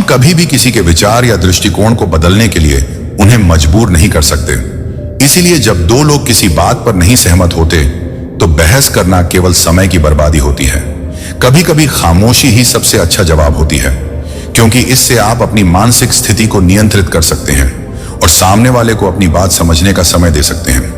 कभी भी किसी के विचार या दृष्टिकोण को बदलने के लिए उन्हें मजबूर नहीं कर सकते। इसीलिए जब दो लोग किसी बात पर नहीं सहमत होते तो बहस करना केवल समय की बर्बादी होती है। कभी कभी खामोशी ही सबसे अच्छा जवाब होती है, क्योंकि इससे आप अपनी मानसिक स्थिति को नियंत्रित कर सकते हैं और सामने वाले को अपनी बात समझने का समय दे सकते हैं।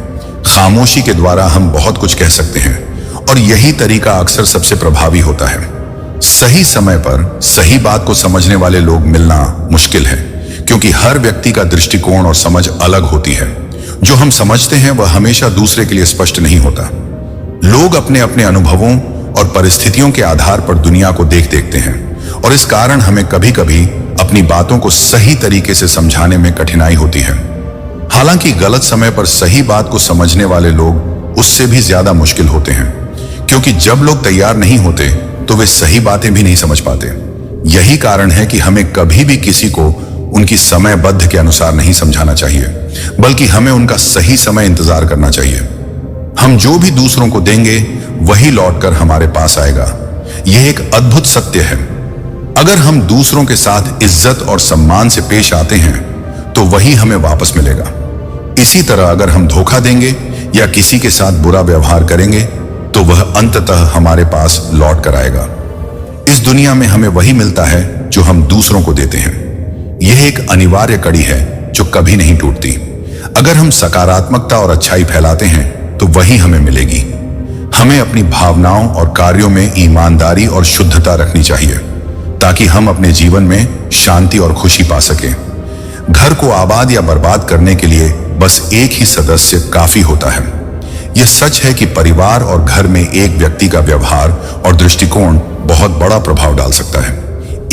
खामोशी के द्वारा हम बहुत कुछ कह सकते हैं और यही तरीका अक्सर सबसे प्रभावी होता है। सही समय पर सही बात को समझने वाले लोग मिलना मुश्किल है, क्योंकि हर व्यक्ति का दृष्टिकोण और समझ अलग होती है। जो हम समझते हैं वह हमेशा दूसरे के लिए स्पष्ट नहीं होता। लोग अपने अपने अनुभवों और परिस्थितियों के आधार पर दुनिया को देखते हैं और इस कारण हमें कभी कभी अपनी बातों को सही तरीके से समझाने में कठिनाई होती है। हालांकि गलत समय पर सही बात को समझने वाले लोग उससे भी ज्यादा मुश्किल होते हैं, क्योंकि जब लोग तैयार नहीं होते तो वे सही बातें भी नहीं समझ पाते। यही कारण है कि हमें कभी भी किसी को उनकी समयबद्ध के अनुसार नहीं समझाना चाहिए, बल्कि हमें उनका सही समय इंतजार करना चाहिए। हम जो भी दूसरों को देंगे वही लौटकर हमारे पास आएगा। यह एक अद्भुत सत्य है। अगर हम दूसरों के साथ इज्जत और सम्मान से पेश आते हैं तो वही हमें वापस मिलेगा। इसी तरह अगर हम धोखा देंगे या किसी के साथ बुरा व्यवहार करेंगे तो वह अंततः हमारे पास लौट कर आएगा। इस दुनिया में हमें वही मिलता है जो हम दूसरों को देते हैं। यह एक अनिवार्य कड़ी है जो कभी नहीं टूटती। अगर हम सकारात्मकता और अच्छाई फैलाते हैं तो वही हमें मिलेगी। हमें अपनी भावनाओं और कार्यों में ईमानदारी और शुद्धता रखनी चाहिए, ताकि हम अपने जीवन में शांति और खुशी पा सकें। घर को आबाद या बर्बाद करने के लिए बस एक ही सदस्य काफी होता है। यह सच है कि परिवार और घर में एक व्यक्ति का व्यवहार और दृष्टिकोण बहुत बड़ा प्रभाव डाल सकता है।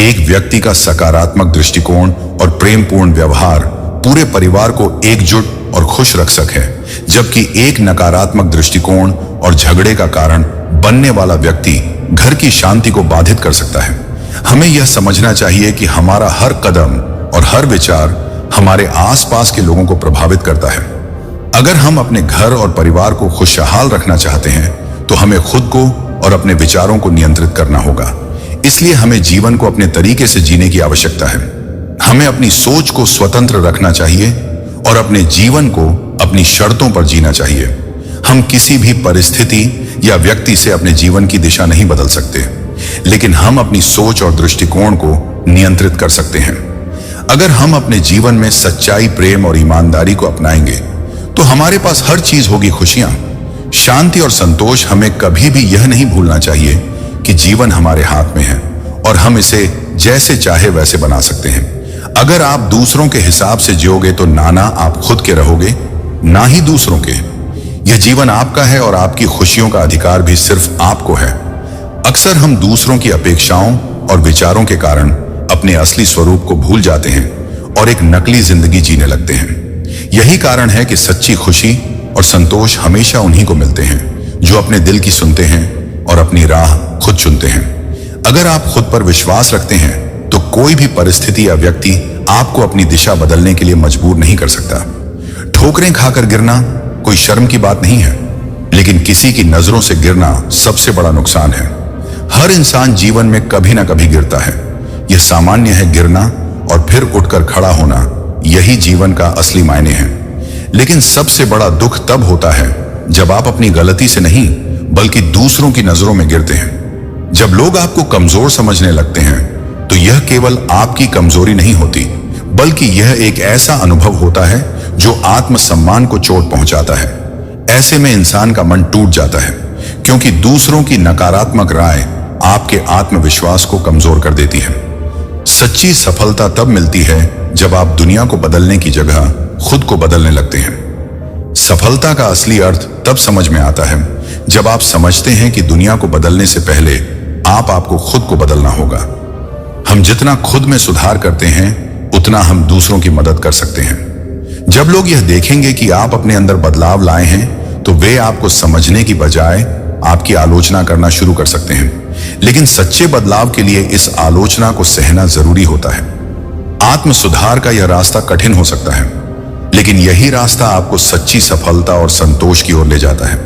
एक व्यक्ति का सकारात्मक दृष्टिकोण और प्रेमपूर्ण व्यवहार पूरे परिवार को एकजुट और खुश रख सके, जबकि एक नकारात्मक दृष्टिकोण और झगड़े का कारण बनने वाला व्यक्ति घर की शांति को बाधित कर सकता है। हमें यह समझना चाहिए कि हमारा हर कदम और हर विचार हमारे आसपास के लोगों को प्रभावित करता है। अगर हम अपने घर और परिवार को खुशहाल रखना चाहते हैं तो हमें खुद को और अपने विचारों को नियंत्रित करना होगा। इसलिए हमें जीवन को अपने तरीके से जीने की आवश्यकता है। हमें अपनी सोच को स्वतंत्र रखना चाहिए और अपने जीवन को अपनी शर्तों पर जीना चाहिए। हम किसी भी परिस्थिति या व्यक्ति से अपने जीवन की दिशा नहीं बदल सकते, लेकिन हम अपनी सोच और दृष्टिकोण को नियंत्रित कर सकते हैं। अगर हम अपने जीवन में सच्चाई, प्रेम और ईमानदारी को अपनाएंगे तो हमारे पास हर चीज होगी, खुशियां, शांति और संतोष। हमें कभी भी यह नहीं भूलना चाहिए कि जीवन हमारे हाथ में है और हम इसे जैसे चाहे वैसे बना सकते हैं। अगर आप दूसरों के हिसाब से जियोगे तो ना आप खुद के रहोगे, ना ही दूसरों के। यह जीवन आपका है और आपकी खुशियों का अधिकार भी सिर्फ आपको है। अक्सर हम दूसरों की अपेक्षाओं और विचारों के कारण अपने असली स्वरूप को भूल जाते हैं और एक नकली जिंदगी जीने लगते हैं। यही कारण है कि सच्ची खुशी और संतोष हमेशा उन्हीं को मिलते हैं जो अपने दिल की सुनते हैं और अपनी राह खुद चुनते हैं। अगर आप खुद पर विश्वास रखते हैं तो कोई भी परिस्थिति या व्यक्ति आपको अपनी दिशा बदलने के लिए मजबूर नहीं कर सकता। ठोकरें खाकर गिरना कोई शर्म की बात नहीं है, लेकिन किसी की नजरों से गिरना सबसे बड़ा नुकसान है। हर इंसान जीवन में कभी ना कभी गिरता है। यह सामान्य है। गिरना और फिर उठकर खड़ा होना, यही जीवन का असली मायने हैं। लेकिन सबसे बड़ा दुख तब होता है जब आप अपनी गलती से नहीं बल्कि दूसरों की नजरों में गिरते हैं। जब लोग आपको कमजोर समझने लगते हैं तो यह केवल आपकी कमजोरी नहीं होती, बल्कि यह एक ऐसा अनुभव होता है जो आत्मसम्मान को चोट पहुंचाता है। ऐसे में इंसान का मन टूट जाता है, क्योंकि दूसरों की नकारात्मक राय आपके आत्मविश्वास को कमजोर कर देती है। सच्ची सफलता तब मिलती है जब आप दुनिया को बदलने की जगह खुद को बदलने लगते हैं। सफलता का असली अर्थ तब समझ में आता है जब आप समझते हैं कि दुनिया को बदलने से पहले आपको खुद को बदलना होगा। हम जितना खुद में सुधार करते हैं उतना हम दूसरों की मदद कर सकते हैं। जब लोग यह देखेंगे कि आप अपने अंदर बदलाव लाए हैं तो वे आपको समझने की बजाय आपकी आलोचना करना शुरू कर सकते हैं। लेकिन सच्चे बदलाव के लिए इस आलोचना को सहना जरूरी होता है। आत्म सुधार का यह रास्ता कठिन हो सकता है, लेकिन यही रास्ता आपको सच्ची सफलता और संतोष की ओर ले जाता है।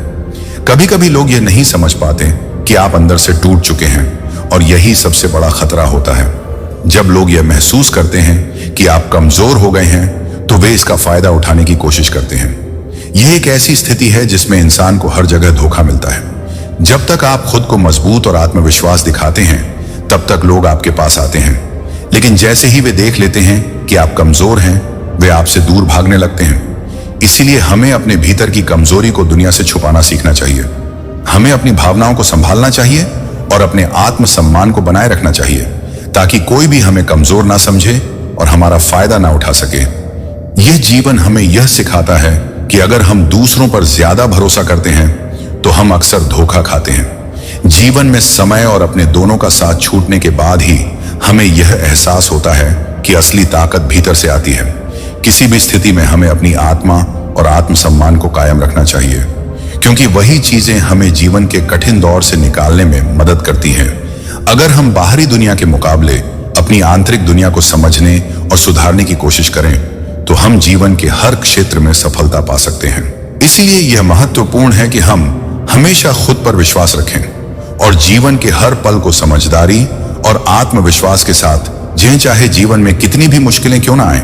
कभी कभी लोग यह नहीं समझ पाते कि आप अंदर से टूट चुके हैं, और यही सबसे बड़ा खतरा होता है। जब लोग यह महसूस करते हैं कि आप कमजोर हो गए हैं तो वे इसका फायदा उठाने की कोशिश करते हैं। यह एक ऐसी स्थिति है जिसमें इंसान को हर जगह धोखा मिलता है। जब तक आप खुद को मजबूत और आत्मविश्वास दिखाते हैं तब तक लोग आपके पास आते हैं, लेकिन जैसे ही वे देख लेते हैं कि आप कमजोर हैं वे आपसे दूर भागने लगते हैं। इसीलिए हमें अपने भीतर की कमजोरी को दुनिया से छुपाना सीखना चाहिए। हमें अपनी भावनाओं को संभालना चाहिए और अपने आत्मसम्मान को बनाए रखना चाहिए ताकि कोई भी हमें कमजोर ना समझे और हमारा फायदा ना उठा सके। यह जीवन हमें यह सिखाता है कि अगर हम दूसरों पर ज्यादा भरोसा करते हैं तो हम अक्सर धोखा खाते हैं। जीवन में समय और अपने दोनों का साथ छूटने के बाद ही हमें यह एहसास होता है कि असली ताकत भीतर से आती है। किसी भी स्थिति में हमें अपनी आत्मा और आत्मसम्मान को कायम रखना चाहिए, क्योंकि वही चीजें हमें जीवन के कठिन दौर से निकालने में मदद करती हैं। अगर हम बाहरी दुनिया के मुकाबले अपनी आंतरिक दुनिया को समझने और सुधारने की कोशिश करें तो हम जीवन के हर क्षेत्र में सफलता पा सकते हैं। इसलिए यह महत्वपूर्ण है कि हम हमेशा खुद पर विश्वास रखें और जीवन के हर पल को समझदारी और आत्मविश्वास के साथ जिए, चाहे जीवन में कितनी भी मुश्किलें क्यों ना आए।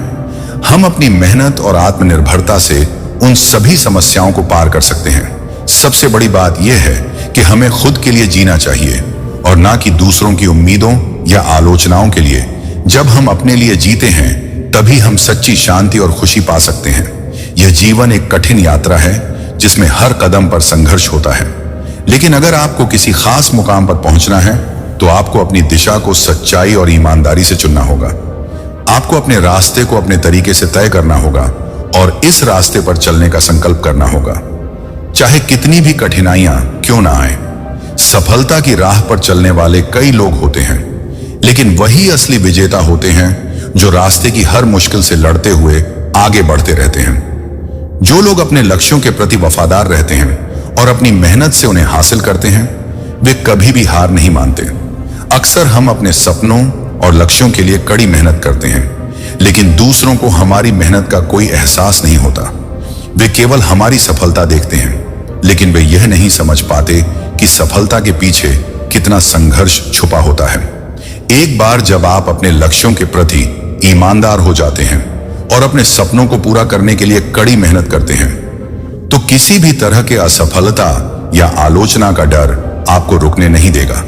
हम अपनी मेहनत और आत्मनिर्भरता से उन सभी समस्याओं को पार कर सकते हैं। सबसे बड़ी बात यह है कि हमें खुद के लिए जीना चाहिए और ना कि दूसरों की उम्मीदों या आलोचनाओं के लिए। जब हम अपने लिए जीते हैं तभी हम सच्ची शांति और खुशी पा सकते हैं। यह जीवन एक कठिन यात्रा है जिसमें हर कदम पर संघर्ष होता है, लेकिन अगर आपको किसी खास मुकाम पर पहुंचना है तो आपको अपनी दिशा को सच्चाई और ईमानदारी से चुनना होगा। आपको अपने रास्ते को अपने तरीके से तय करना होगा और इस रास्ते पर चलने का संकल्प करना होगा, चाहे कितनी भी कठिनाइयां क्यों ना आए। सफलता की राह पर चलने वाले कई लोग होते हैं, लेकिन वही असली विजेता होते हैं जो रास्ते की हर मुश्किल से लड़ते हुए आगे बढ़ते रहते हैं। जो लोग अपने लक्ष्यों के प्रति वफादार रहते हैं और अपनी मेहनत से उन्हें हासिल करते हैं वे कभी भी हार नहीं मानते। अक्सर हम अपने सपनों और लक्ष्यों के लिए कड़ी मेहनत करते हैं, लेकिन दूसरों को हमारी मेहनत का कोई एहसास नहीं होता। वे केवल हमारी सफलता देखते हैं, लेकिन वे यह नहीं समझ पाते कि सफलता के पीछे कितना संघर्ष छुपा होता है। एक बार जब आप अपने लक्ष्यों के प्रति ईमानदार हो जाते हैं और अपने सपनों को पूरा करने के लिए कड़ी मेहनत करते हैं तो किसी भी तरह के असफलता या आलोचना का डर आपको रुकने नहीं देगा।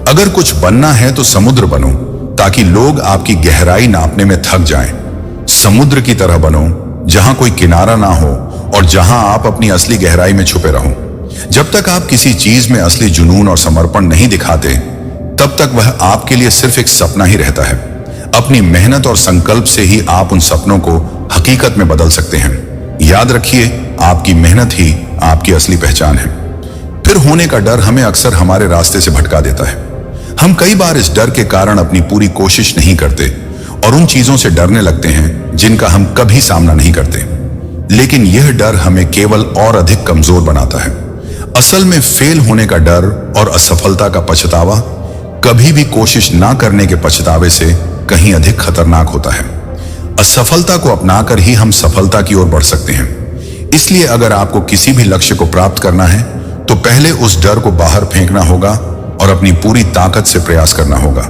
अगर कुछ बनना है तो समुद्र बनो ताकि लोग आपकी गहराई नापने में थक जाएं। समुद्र की तरह बनो जहां कोई किनारा ना हो और जहां आप अपनी असली गहराई में छुपे रहो। जब तक आप किसी चीज में असली जुनून और समर्पण नहीं दिखाते तब तक वह आपके लिए सिर्फ एक सपना ही रहता है। अपनी मेहनत और संकल्प से ही आप उन सपनों को हकीकत में बदल सकते हैं। याद रखिए, आपकी मेहनत ही आपकी असली पहचान है। फिर होने का डर हमें अक्सर हमारे रास्ते से भटका देता है। हम कई बार इस डर के कारण अपनी पूरी कोशिश नहीं करते और उन चीजों से डरने लगते हैं जिनका हम कभी सामना नहीं करते। लेकिन यह डर हमें केवल और अधिक कमजोर बनाता है। असल में फेल होने का डर और असफलता का पछतावा कभी भी कोशिश ना करने के पछतावे से कहीं अधिक खतरनाक होता है। असफलता को अपनाकर ही हम सफलता की ओर बढ़ सकते हैं। इसलिए अगर आपको किसी भी लक्ष्य को प्राप्त करना है तो पहले उस डर को बाहर फेंकना होगा और अपनी पूरी ताकत से प्रयास करना होगा।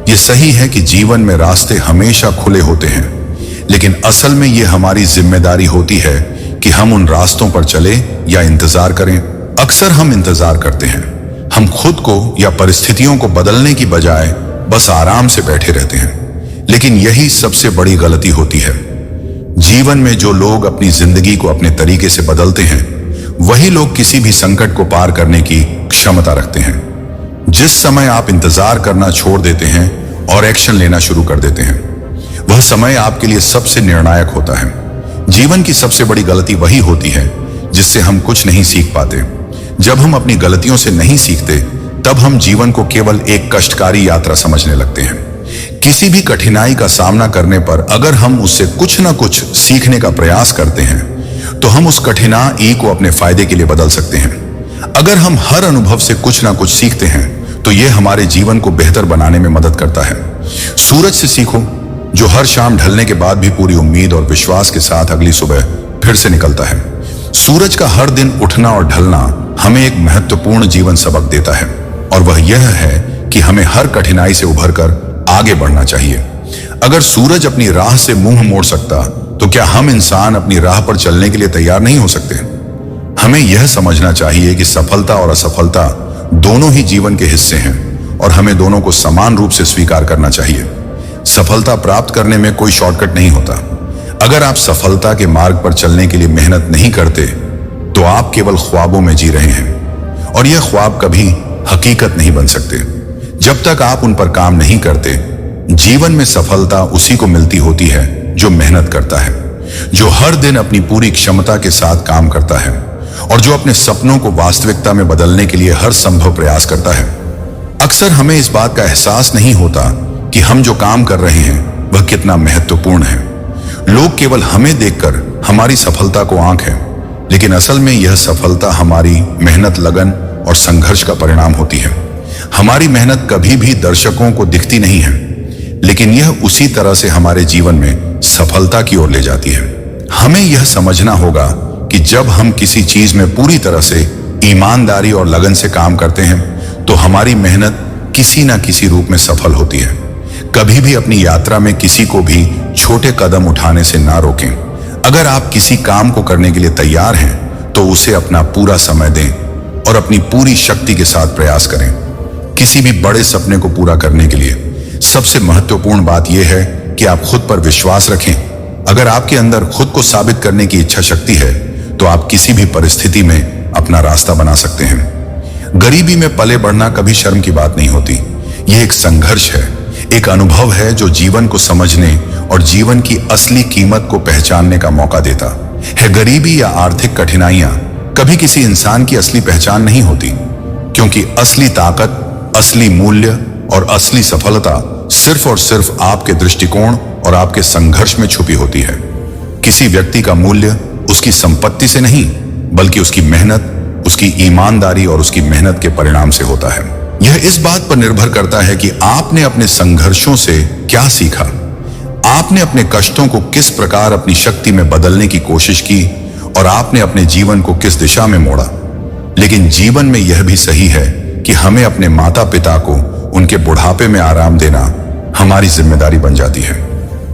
यह सही है कि जीवन में रास्ते हमेशा खुले होते हैं, लेकिन असल में यह हमारी जिम्मेदारी होती है कि हम उन रास्तों पर चले या इंतजार करें। अक्सर हम इंतजार करते हैं। हम खुद को या परिस्थितियों को बदलने की बजाय बस आराम से बैठे रहते हैं, लेकिन यही सबसे बड़ी गलती होती है। जीवन में जो लोग अपनी जिंदगी को अपने तरीके से बदलते हैं वही लोग किसी भी संकट को पार करने की क्षमता रखते हैं। जिस समय आप इंतजार करना छोड़ देते हैं और एक्शन लेना शुरू कर देते हैं वह समय आपके लिए सबसे निर्णायक होता है। जीवन की सबसे बड़ी गलती वही होती है जिससे हम कुछ नहीं सीख पाते। जब हम अपनी गलतियों से नहीं सीखते तब हम जीवन को केवल एक कष्टकारी यात्रा समझने लगते हैं। किसी भी कठिनाई का सामना करने पर अगर हम उससे कुछ ना कुछ सीखने का प्रयास करते हैं तो हम उस कठिनाई को अपने फायदे के लिए बदल सकते हैं। अगर हम हर अनुभव से कुछ ना कुछ सीखते हैं तो यह हमारे जीवन को बेहतर बनाने में मदद करता है। सूरज से सीखो, जो हर शाम ढलने के बाद भी पूरी उम्मीद और विश्वास के साथ अगली सुबह फिर से निकलता है। सूरज का हर दिन उठना और ढलना हमें एक महत्वपूर्ण जीवन सबक देता है और वह यह है कि हमें हर कठिनाई से उभरकर आगे बढ़ना चाहिए। अगर सूरज अपनी राह से मुंह मोड़ सकता, तो क्या हम इंसान अपनी राह पर चलने के लिए तैयार नहीं हो सकते? हमें यह समझना चाहिए कि सफलता और असफलता दोनों ही जीवन के हिस्से हैं और हमें दोनों को समान रूप से स्वीकार करना चाहिए। सफलता प्राप्त करने में कोई शॉर्टकट नहीं होता। अगर आप सफलता के मार्ग पर चलने के लिए मेहनत नहीं करते, तो आप केवल ख्वाबों में जी रहे हैं और यह ख्वाब कभी हकीकत नहीं बन सकते। जब तक आप उन पर काम नहीं करते, जीवन में सफलता उसी को मिलती होती है जो मेहनत करता है, जो हर दिन अपनी पूरी क्षमता के साथ काम करता है और जो अपने सपनों को वास्तविकता में बदलने के लिए हर संभव प्रयास करता है। अक्सर हमें इस बात का एहसास नहीं होता कि हम जो काम कर रहे हैं वह कितना महत्वपूर्ण है। लोग केवल हमें देखकर हमारी सफलता को आंक है, लेकिन असल में यह सफलता हमारी मेहनत, लगन और संघर्ष का परिणाम होती है। हमारी मेहनत कभी भी दर्शकों को दिखती नहीं है, लेकिन यह उसी तरह से हमारे जीवन में सफलता की ओर ले जाती है। हमें यह समझना होगा कि जब हम किसी चीज में पूरी तरह से ईमानदारी और लगन से काम करते हैं, तो हमारी मेहनत किसी न किसी रूप में सफल होती है। कभी भी अपनी यात्रा में किसी को भी छोटे कदम उठाने से ना रोकें। अगर आप किसी काम को करने के लिए तैयार हैं, तो उसे अपना पूरा समय दें और अपनी पूरी शक्ति के साथ प्रयास करें। किसी भी बड़े सपने को पूरा करने के लिए सबसे महत्वपूर्ण बात यह है कि आप खुद पर विश्वास रखें। अगर आपके अंदर खुद को साबित करने की इच्छा शक्ति है, तो आप किसी भी परिस्थिति में अपना रास्ता बना सकते हैं। गरीबी में पले बढ़ना कभी शर्म की बात नहीं होती। यह एक संघर्ष है, एक अनुभव है जो जीवन को समझने और जीवन की असली कीमत को पहचानने का मौका देता है। गरीबी या आर्थिक कठिनाइयां कभी किसी इंसान की असली पहचान नहीं होती, क्योंकि असली ताकत, असली मूल्य और असली सफलता सिर्फ और सिर्फ आपके दृष्टिकोण और आपके संघर्ष में छुपी होती है। किसी व्यक्ति का मूल्य उसकी संपत्ति से नहीं, बल्कि उसकी मेहनत, उसकी ईमानदारी और उसकी मेहनत के परिणाम से होता है। यह इस बात पर निर्भर करता है कि आपने अपने संघर्षों से क्या सीखा, आपने अपने कष्टों को किस प्रकार अपनी शक्ति में बदलने की कोशिश की और आपने अपने जीवन को किस दिशा में मोड़ा। लेकिन जीवन में यह भी सही है कि हमें अपने माता पिता को उनके बुढ़ापे में आराम देना हमारी जिम्मेदारी बन जाती है।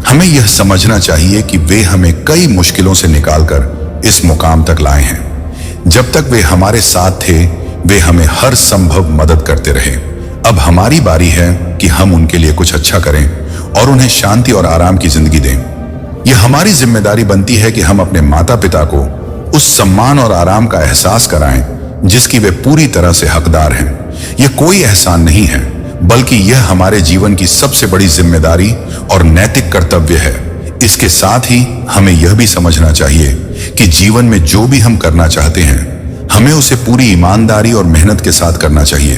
हमें यह समझना चाहिए कि वे हमें कई मुश्किलों से निकालकर इस मुकाम तक लाए हैं। जब तक वे हमारे साथ थे, वे हमें हर संभव मदद करते रहे। अब हमारी बारी है कि हम उनके लिए कुछ अच्छा करें और उन्हें शांति और आराम की जिंदगी दें। यह हमारी जिम्मेदारी बनती है कि हम अपने माता पिता को उस सम्मान और आराम का एहसास कराएं जिसकी वे पूरी तरह से हकदार हैं। यह कोई एहसान नहीं है, बल्कि यह हमारे जीवन की सबसे बड़ी जिम्मेदारी और नैतिक कर्तव्य है। इसके साथ ही हमें यह भी समझना चाहिए कि जीवन में जो भी हम करना चाहते हैं, हमें उसे पूरी ईमानदारी और मेहनत के साथ करना चाहिए।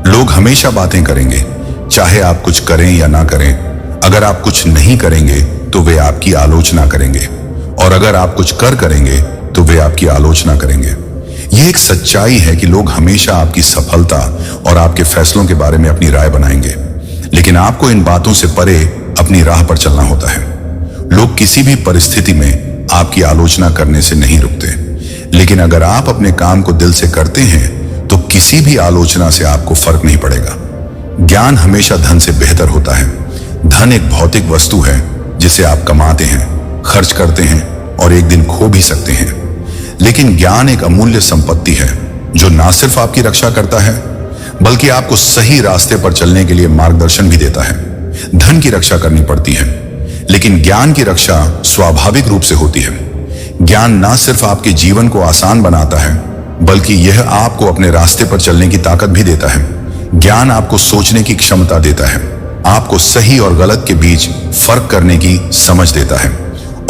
लोग हमेशा बातें करेंगे, चाहे आप कुछ करें या ना करें। अगर आप कुछ नहीं करेंगे, तो वे आपकी आलोचना करेंगे, और अगर आप कुछ करेंगे, तो वे आपकी आलोचना करेंगे। यह एक सच्चाई है कि लोग हमेशा आपकी सफलता और आपके फैसलों के बारे में अपनी राय बनाएंगे, लेकिन आपको इन बातों से परे अपनी राह पर चलना होता है। लोग किसी भी परिस्थिति में आपकी आलोचना करने से नहीं रुकते, लेकिन अगर आप अपने काम को दिल से करते हैं, तो किसी भी आलोचना से आपको फर्क नहीं पड़ेगा। ज्ञान हमेशा धन से बेहतर होता है। धन एक भौतिक वस्तु है जिसे आप कमाते हैं, खर्च करते हैं और एक दिन खो भी सकते हैं, लेकिन ज्ञान एक अमूल्य संपत्ति है जो ना सिर्फ आपकी रक्षा करता है, बल्कि आपको सही रास्ते पर चलने के लिए मार्गदर्शन भी देता है। धन की रक्षा करनी पड़ती है, लेकिन ज्ञान की रक्षा स्वाभाविक रूप से होती है। ज्ञान ना सिर्फ आपके जीवन को आसान बनाता है, बल्कि यह आपको अपने रास्ते पर चलने की ताकत भी देता है। ज्ञान आपको सोचने की क्षमता देता है, आपको सही और गलत के बीच फर्क करने की समझ देता है,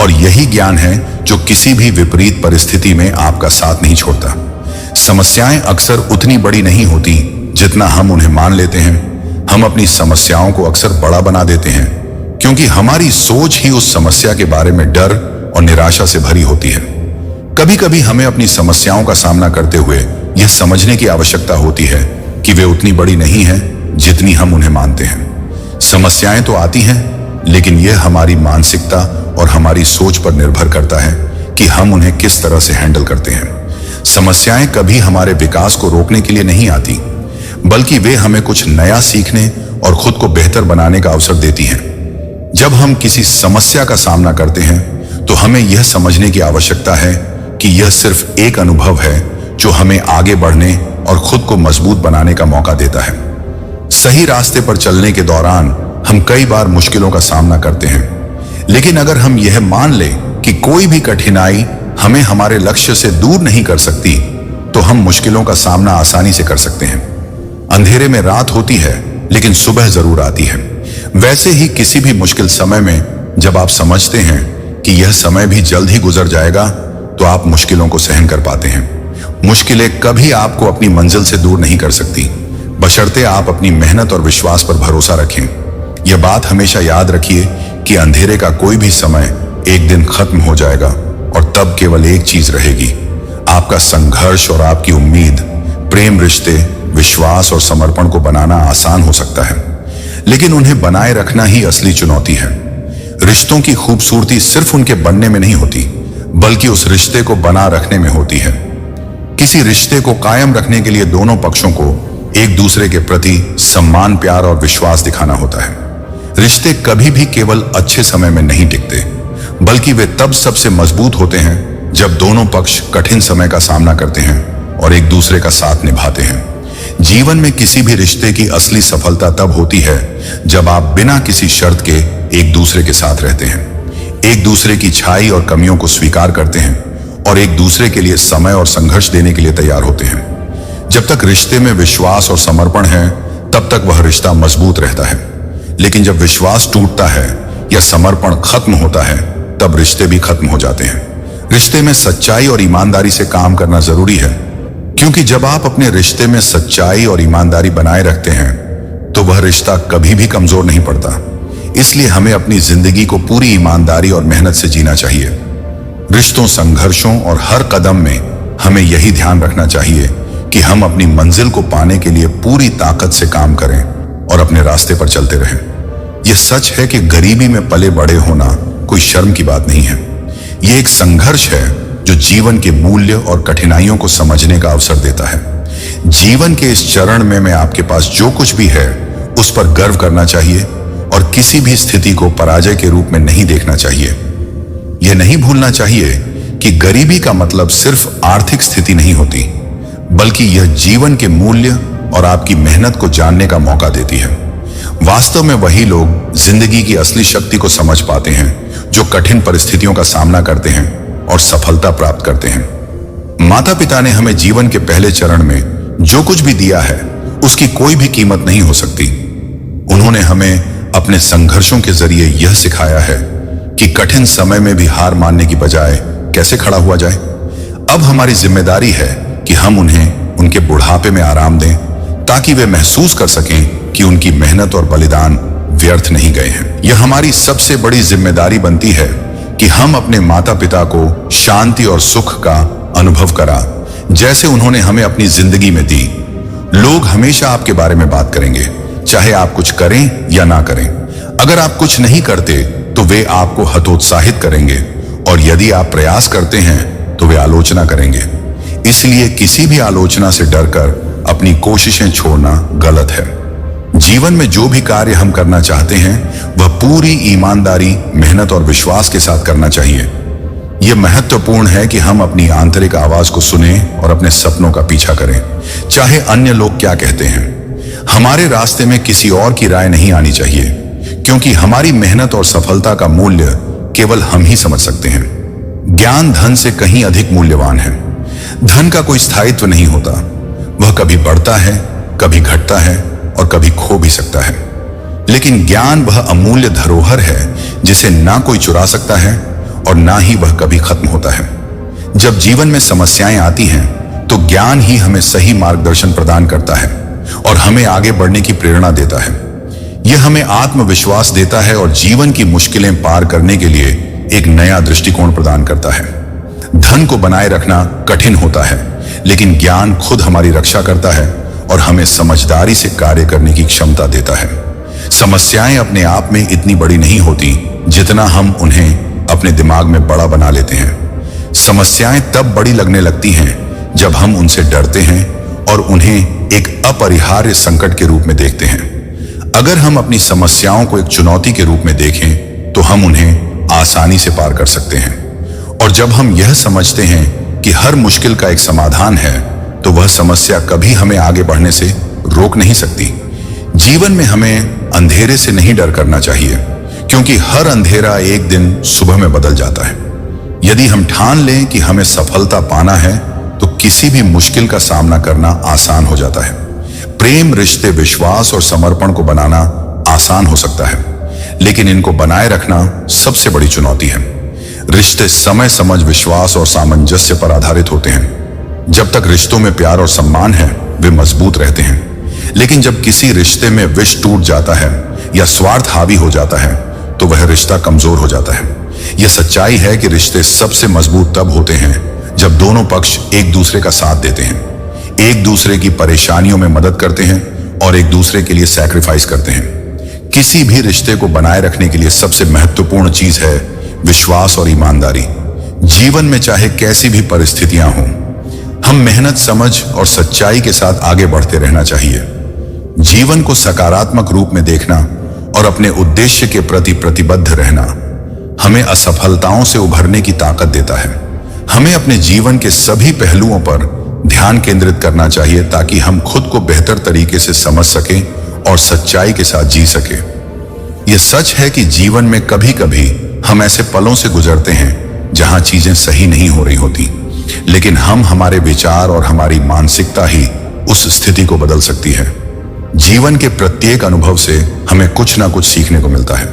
और यही ज्ञान है जो किसी भी विपरीत परिस्थिति में आपका साथ नहीं छोड़ता। समस्याएं अक्सर उतनी बड़ी नहीं होती जितना हम उन्हें मान लेते हैं। हम अपनी समस्याओं को अक्सर बड़ा बना देते हैं, क्योंकि हमारी सोच ही उस समस्या के बारे में डर और निराशा से भरी होती है। कभी कभी हमें अपनी समस्याओं का सामना करते हुए यह समझने की आवश्यकता होती है कि वे उतनी बड़ी नहीं हैं जितनी हम उन्हें मानते हैं। समस्याएं तो आती हैं, लेकिन यह हमारी मानसिकता और हमारी सोच पर निर्भर करता है कि हम उन्हें किस तरह से हैंडल करते हैं। समस्याएं कभी हमारे विकास को रोकने के लिए नहीं आती, बल्कि वे हमें कुछ नया सीखने और खुद को बेहतर बनाने का अवसर देती हैं। जब हम किसी समस्या का सामना करते हैं तो हमें यह समझने की आवश्यकता है कि यह सिर्फ एक अनुभव है जो हमें आगे बढ़ने और खुद को मजबूत बनाने का मौका देता है। सही रास्ते पर चलने के दौरान हम कई बार मुश्किलों का सामना करते हैं, लेकिन अगर हम यह मान लें कि कोई भी कठिनाई हमें हमारे लक्ष्य से दूर नहीं कर सकती, तो हम मुश्किलों का सामना आसानी से कर सकते हैं। अंधेरे में रात होती है, लेकिन सुबह जरूर आती है। वैसे ही किसी भी मुश्किल समय में जब आप समझते हैं कि यह समय भी जल्द ही गुजर जाएगा, तो आप मुश्किलों को सहन कर पाते हैं। मुश्किलें कभी आपको अपनी मंजिल से दूर नहीं कर सकती, बशर्ते आप अपनी मेहनत और विश्वास पर भरोसा रखें। यह बात हमेशा याद रखिए कि अंधेरे का कोई भी समय एक दिन खत्म हो जाएगा और तब केवल एक चीज रहेगी, आपका संघर्ष और आपकी उम्मीद। प्रेम रिश्ते, विश्वास और समर्पण को बनाना आसान हो सकता है, लेकिन उन्हें बनाए रखना ही असली चुनौती है। रिश्तों की खूबसूरती सिर्फ उनके बनने में नहीं होती, बल्कि उस रिश्ते को बना रखने में होती है। किसी रिश्ते को कायम रखने के लिए दोनों पक्षों को एक दूसरे के प्रति सम्मान, प्यार और विश्वास दिखाना होता है। रिश्ते कभी भी केवल अच्छे समय में नहीं टिकते, बल्कि वे तब सबसे मजबूत होते हैं जब दोनों पक्ष कठिन समय का सामना करते हैं और एक दूसरे का साथ निभाते हैं। जीवन में किसी भी रिश्ते की असली सफलता तब होती है जब आप बिना किसी शर्त के एक दूसरे के साथ रहते हैं, एक दूसरे की अच्छाई और कमियों को स्वीकार करते हैं और एक दूसरे के लिए समय और संघर्ष देने के लिए तैयार होते हैं। जब तक रिश्ते में विश्वास और समर्पण है, तब तक वह रिश्ता मजबूत रहता है, लेकिन जब विश्वास टूटता है या समर्पण खत्म होता है, तब रिश्ते भी खत्म हो जाते हैं। रिश्ते में सच्चाई और ईमानदारी से काम करना जरूरी है, क्योंकि जब आप अपने रिश्ते में सच्चाई और ईमानदारी बनाए रखते हैं, तो वह रिश्ता कभी भी कमजोर नहीं पड़ता। इसलिए हमें अपनी जिंदगी को पूरी ईमानदारी और मेहनत से जीना चाहिए। रिश्तों, संघर्षों और हर कदम में हमें यही ध्यान रखना चाहिए कि हम अपनी मंजिल को पाने के लिए पूरी ताकत से काम करें और अपने रास्ते पर चलते रहें। यह सच है कि गरीबी में पले बड़े होना कोई शर्म की बात नहीं है। यह एक संघर्ष है जो जीवन के मूल्य और कठिनाइयों को समझने का अवसर देता है। जीवन के इस चरण में आपके पास जो कुछ भी है, उस पर गर्व करना चाहिए और किसी भी स्थिति को पराजय के रूप में नहीं देखना चाहिए। यह नहीं भूलना चाहिए कि गरीबी का मतलब सिर्फ आर्थिक स्थिति नहीं होती, बल्कि यह जीवन के मूल्य और आपकी मेहनत को जानने का मौका देती है। वास्तव में वही लोग जिंदगी की असली शक्ति को समझ पाते हैं जो कठिन परिस्थितियों का सामना करते हैं और सफलता प्राप्त करते हैं। माता पिता ने हमें जीवन के पहले चरण में जो कुछ भी दिया है, उसकी कोई भी कीमत नहीं हो सकती। उन्होंने हमें अपने संघर्षों के जरिए यह सिखाया है कि कठिन समय में भी हार मानने की बजाय कैसे खड़ा हुआ जाए। अब हमारी जिम्मेदारी है कि हम उन्हें उनके बुढ़ापे में आराम दें, ताकि वे महसूस कर सकें कि उनकी मेहनत और बलिदान व्यर्थ नहीं गए हैं। यह हमारी सबसे बड़ी जिम्मेदारी बनती है कि हम अपने माता पिता को शांति और सुख का अनुभव करा, जैसे उन्होंने हमें अपनी जिंदगी में दी। लोग हमेशा आपके बारे में बात करेंगे, चाहे आप कुछ करें या ना करें। अगर आप कुछ नहीं करते तो वे आपको हतोत्साहित करेंगे, और यदि आप प्रयास करते हैं तो वे आलोचना करेंगे। इसलिए किसी भी आलोचना से डरकर अपनी कोशिशें छोड़ना गलत है। जीवन में जो भी कार्य हम करना चाहते हैं, वह पूरी ईमानदारी, मेहनत और विश्वास के साथ करना चाहिए। यह महत्वपूर्ण है कि हम अपनी आंतरिक आवाज को सुनें और अपने सपनों का पीछा करें, चाहे अन्य लोग क्या कहते हैं। हमारे रास्ते में किसी और की राय नहीं आनी चाहिए, क्योंकि हमारी मेहनत और सफलता का मूल्य केवल हम ही समझ सकते हैं। ज्ञान धन से कहीं अधिक मूल्यवान है। धन का कोई स्थायित्व नहीं होता, वह कभी बढ़ता है, कभी घटता है और कभी खो भी सकता है। लेकिन ज्ञान वह अमूल्य धरोहर है जिसे ना कोई चुरा सकता है और ना ही वह कभी खत्म होता है। जब जीवन में समस्याएं आती हैं, तो ज्ञान ही हमें सही मार्गदर्शन प्रदान करता है और हमें आगे बढ़ने की प्रेरणा देता है। यह हमें आत्मविश्वास देता है और जीवन की मुश्किलें पार करने के लिए एक नया दृष्टिकोण प्रदान करता है। धन को बनाए रखना कठिन होता है, लेकिन ज्ञान खुद हमारी रक्षा करता है और हमें समझदारी से कार्य करने की क्षमता देता है। समस्याएं अपने आप में इतनी बड़ी नहीं होती जितना हम उन्हें अपने दिमाग में बड़ा बना लेते हैं। समस्याएं तब बड़ी लगने लगती हैं जब हम उनसे डरते हैं और उन्हें एक अपरिहार्य संकट के रूप में देखते हैं। अगर हम अपनी समस्याओं को एक चुनौती के रूप में देखें तो हम उन्हें आसानी से पार कर सकते हैं। और जब हम यह समझते हैं कि हर मुश्किल का एक समाधान है, तो वह समस्या कभी हमें आगे बढ़ने से रोक नहीं सकती। जीवन में हमें अंधेरे से नहीं डर करना चाहिए, क्योंकि हर अंधेरा एक दिन सुबह में बदल जाता है। यदि हम ठान लें कि हमें सफलता पाना है, तो किसी भी मुश्किल का सामना करना आसान हो जाता है। प्रेम, रिश्ते, विश्वास और समर्पण को बनाना आसान हो सकता है, लेकिन इनको बनाए रखना सबसे बड़ी चुनौती है। रिश्ते समय, समझ, विश्वास और सामंजस्य पर आधारित होते हैं। जब तक रिश्तों में प्यार और सम्मान है, वे मजबूत रहते हैं। लेकिन जब किसी रिश्ते में विष टूट जाता है या स्वार्थ हावी हो जाता है, तो वह रिश्ता कमजोर हो जाता है। यह सच्चाई है कि रिश्ते सबसे मजबूत तब होते हैं जब दोनों पक्ष एक दूसरे का साथ देते हैं, एक दूसरे की परेशानियों में मदद करते हैं और एक दूसरे के लिए सैक्रिफाइस करते हैं। किसी भी रिश्ते को बनाए रखने के लिए सबसे महत्वपूर्ण चीज है विश्वास और ईमानदारी। जीवन में चाहे कैसी भी परिस्थितियां हों, हम मेहनत, समझ और सच्चाई के साथ आगे बढ़ते रहना चाहिए। जीवन को सकारात्मक रूप में देखना और अपने उद्देश्य के प्रति प्रतिबद्ध रहना हमें असफलताओं से उभरने की ताकत देता है। हमें अपने जीवन के सभी पहलुओं पर ध्यान केंद्रित करना चाहिए, ताकि हम खुद को बेहतर तरीके से समझ सकें और सच्चाई के साथ जी सकें। यह सच है कि जीवन में कभी कभी हम ऐसे पलों से गुजरते हैं जहां चीजें सही नहीं हो रही होती, लेकिन हमारे विचार और हमारी मानसिकता ही उस स्थिति को बदल सकती है। जीवन के प्रत्येक अनुभव से हमें कुछ ना कुछ सीखने को मिलता है,